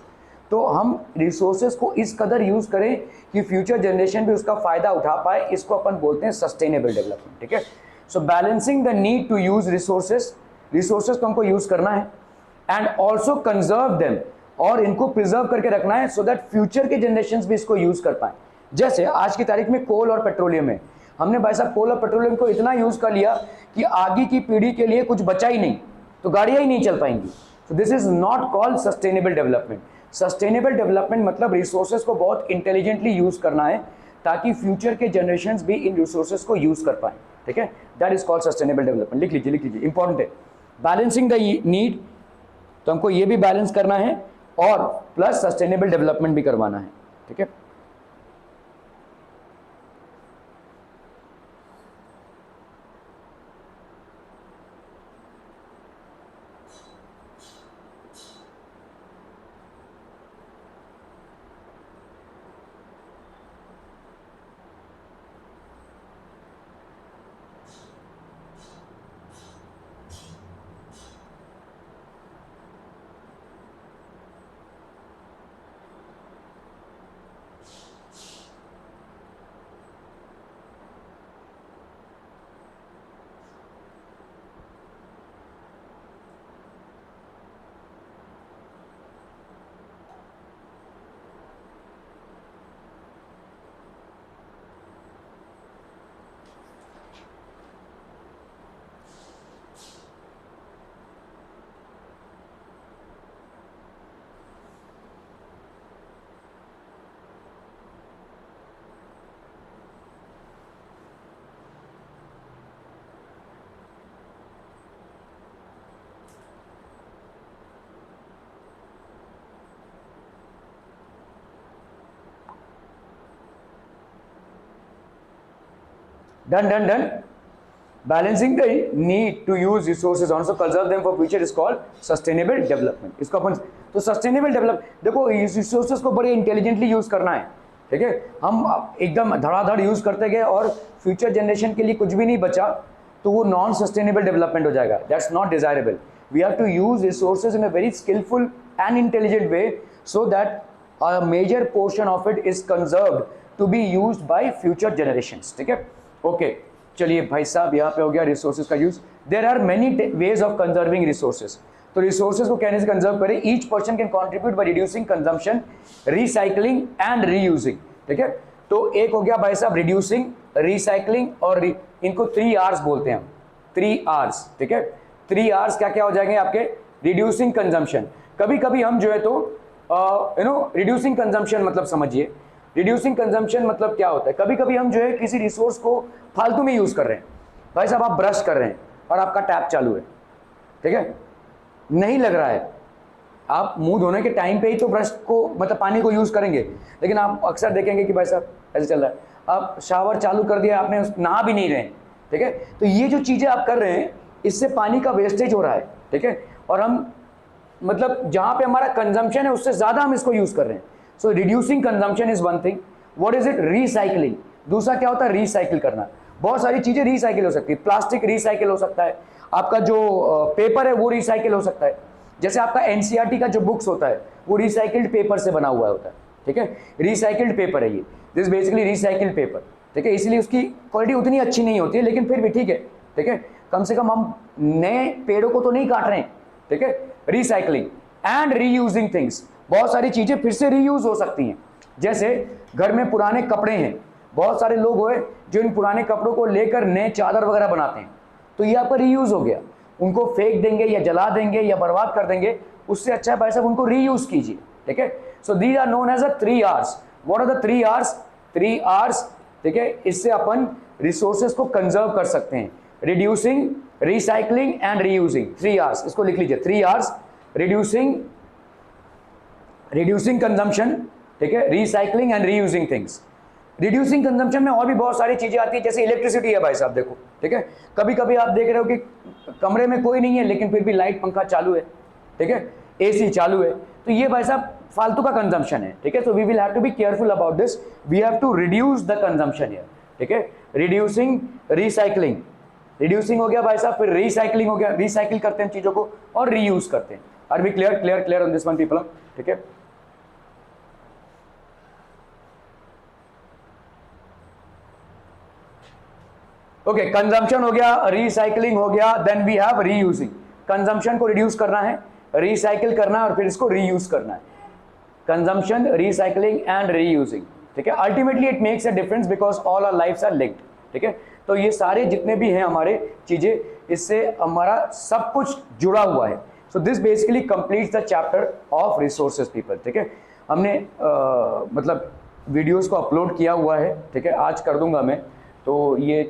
तो हम रिसोर्सेज को इस कदर यूज करें कि फ्यूचर जनरेशन भी उसका फायदा उठा पाए, इसको अपन बोलते हैं सस्टेनेबल डेवलपमेंट। ठीक है, so balancing the need to use resources को हमको यूज करना है एंड ऑल्सो कंजर्व देम, और इनको प्रिजर्व करके रखना है सो दैट फ्यूचर के जनरेशंस भी इसको यूज कर पाए। जैसे आज की तारीख में कोल और पेट्रोलियम है, हमने भाई साहब कोल और पेट्रोलियम को इतना यूज कर लिया कि आगे की पीढ़ी के लिए कुछ बचा ही नहीं, तो गाड़ियां ही नहीं चल पाएंगी। So this is not called sustainable development. Sustainable development मतलब रिसोर्सेज को बहुत इंटेलिजेंटली यूज करना है ताकि फ्यूचर के जनरेशंस भी इन रिसोर्सेज को यूज कर पाए। ठीक है, that is called sustainable development. लिख लीजिए, इंपॉर्टेंट है। बैलेंसिंग द नीड, तो हमको ये भी बैलेंस करना है और प्लस सस्टेनेबल डेवलपमेंट भी करवाना है। ठीक है, done done done. Balancing the need to use resources also conserve them for future is called sustainable development. इसको अपन तो sustainable develop देखो इस resources को बड़े intelligently use करना है, ठीक है. हम एकदम धड़ाधड़ यूज करते गए और फ्यूचर जनरेशन के लिए कुछ भी नहीं बचा तो वो नॉन सस्टेनेबल डेवलपमेंट हो जाएगा. That's not desirable. We have to use resources in a very skillful and intelligent way so that a major portion of it is conserved to be used by future generations. ठीक है, okay. चलिए भाई साहब, यहाँ पे हो गया resources का use. There are many ways of conserving resources. तो रिसोर्सेज को कैसे कंजर्व करें? Each person can contribute by reducing consumption, recycling and reusing. ठीक है, तो एक हो गया भाई साहब रिड्यूसिंग, रिसाइकलिंग और इनको 3 R's बोलते हैं हम. 3 R's. ठीक है, 3 R's क्या क्या हो जाएंगे आपके? Reducing consumption. कभी कभी हम जो है तो रिड्यूसिंग कंजम्पशन मतलब समझिए, रिड्यूसिंग कंजम्पशन मतलब क्या होता है? कभी कभी हम जो है किसी रिसोर्स को फालतू में यूज कर रहे हैं. भाई साहब आप ब्रश कर रहे हैं और आपका टैप चालू है, ठीक है, नहीं लग रहा है. आप मुंह धोने के टाइम पे ही तो ब्रश को मतलब पानी को यूज करेंगे, लेकिन आप अक्सर देखेंगे कि भाई साहब ऐसे चल रहा है. आप शावर चालू कर दिया आपने, नहा भी नहीं रहे, ठीक है. तो ये जो चीजें आप कर रहे हैं इससे पानी का वेस्टेज हो रहा है, ठीक है. और हम मतलब जहां पे हमारा कंजम्पशन है उससे ज्यादा हम इसको यूज कर रहे हैं. So reducing consumption is one thing. What is it? Recycling. दूसरा क्या होता है? रिसाइकिल करना. बहुत सारी चीजें रिसाइकिल हो सकती है. प्लास्टिक रिसाइकिल हो सकता है, आपका जो पेपर है वो रिसाइकिल हो सकता है. जैसे आपका एनसीईआरटी का जो बुक्स होता है वो रिसाइकिल्ड पेपर से बना हुआ होता है, ठीक है. रिसाइकिल्ड पेपर है ये, दिस बेसिकली रिसाइकिल्ड पेपर, ठीक है. इसलिए उसकी क्वालिटी उतनी अच्छी नहीं होती है, लेकिन फिर भी ठीक है, ठीक है. कम से कम हम नए पेड़ों को तो नहीं काट रहे हैं, ठीक है. Recycling and reusing things. बहुत सारी चीजें फिर से रीयूज हो सकती हैं. जैसे घर में पुराने कपड़े हैं, बहुत सारे लोग हुए जो इन पुराने कपड़ों को लेकर नए चादर वगैरह बनाते हैं, तो ये आपका रीयूज हो गया. उनको फेंक देंगे या जला देंगे या बर्बाद कर देंगे, उससे अच्छा है भाई साहब उनको रीयूज कीजिए, ठीक है. So these are known as a 3 R's. What are the 3 R's? 3 R's, ठीक है. इससे अपन रिसोर्सेज को कंजर्व कर सकते हैं. Reducing, recycling and reusing. 3 R's, इसको लिख लीजिए. 3 R's, रिड्यूसिंग कंजम्पशन, ठीक है, recycling and reusing things. Reducing consumption में और भी बहुत सारी चीजें आती है, जैसे इलेक्ट्रिसिटी है भाई साहब, देखो, ठीक है. कभी कभी आप देख रहे हो कि कमरे में कोई नहीं है लेकिन फिर भी लाइट पंखा चालू है, ठीक है, एसी चालू है, तो ये भाई साहब फालतू का कंजम्पशन है, ठीक है. So we will have to be careful about this. We have to reduce the consumption here, ठीक है. Reducing, recycling. रिड्यूसिंग हो गया भाई साहब, फिर रिसाइकलिंग हो गया, रिसाइकिल करते हैं चीजों को और रीयूज करते हैं. Are we clear? Clear clear on this one people, ठीक है. ओके, कंजम्पशन हो गया, रिसाइकलिंग हो गया, then we have reusing. Consumption को रिड्यूस करना है, रिसाइकिल करना है और फिर इसको रीयूज करना है. कंजम्पशन, रिसाइकलिंग एंड रीयूजिंग, ठीक है. Ultimately it makes a difference because all our lifes are linked, ठीक है. तो ये सारे जितने भी हैं हमारे चीजें, इससे हमारा सब कुछ जुड़ा हुआ है. So this basically completes the chapter of resources people, ठीक है. हमने मतलब वीडियोस को अपलोड किया हुआ है, ठीक है, आज कर दूंगा मैं. तो ये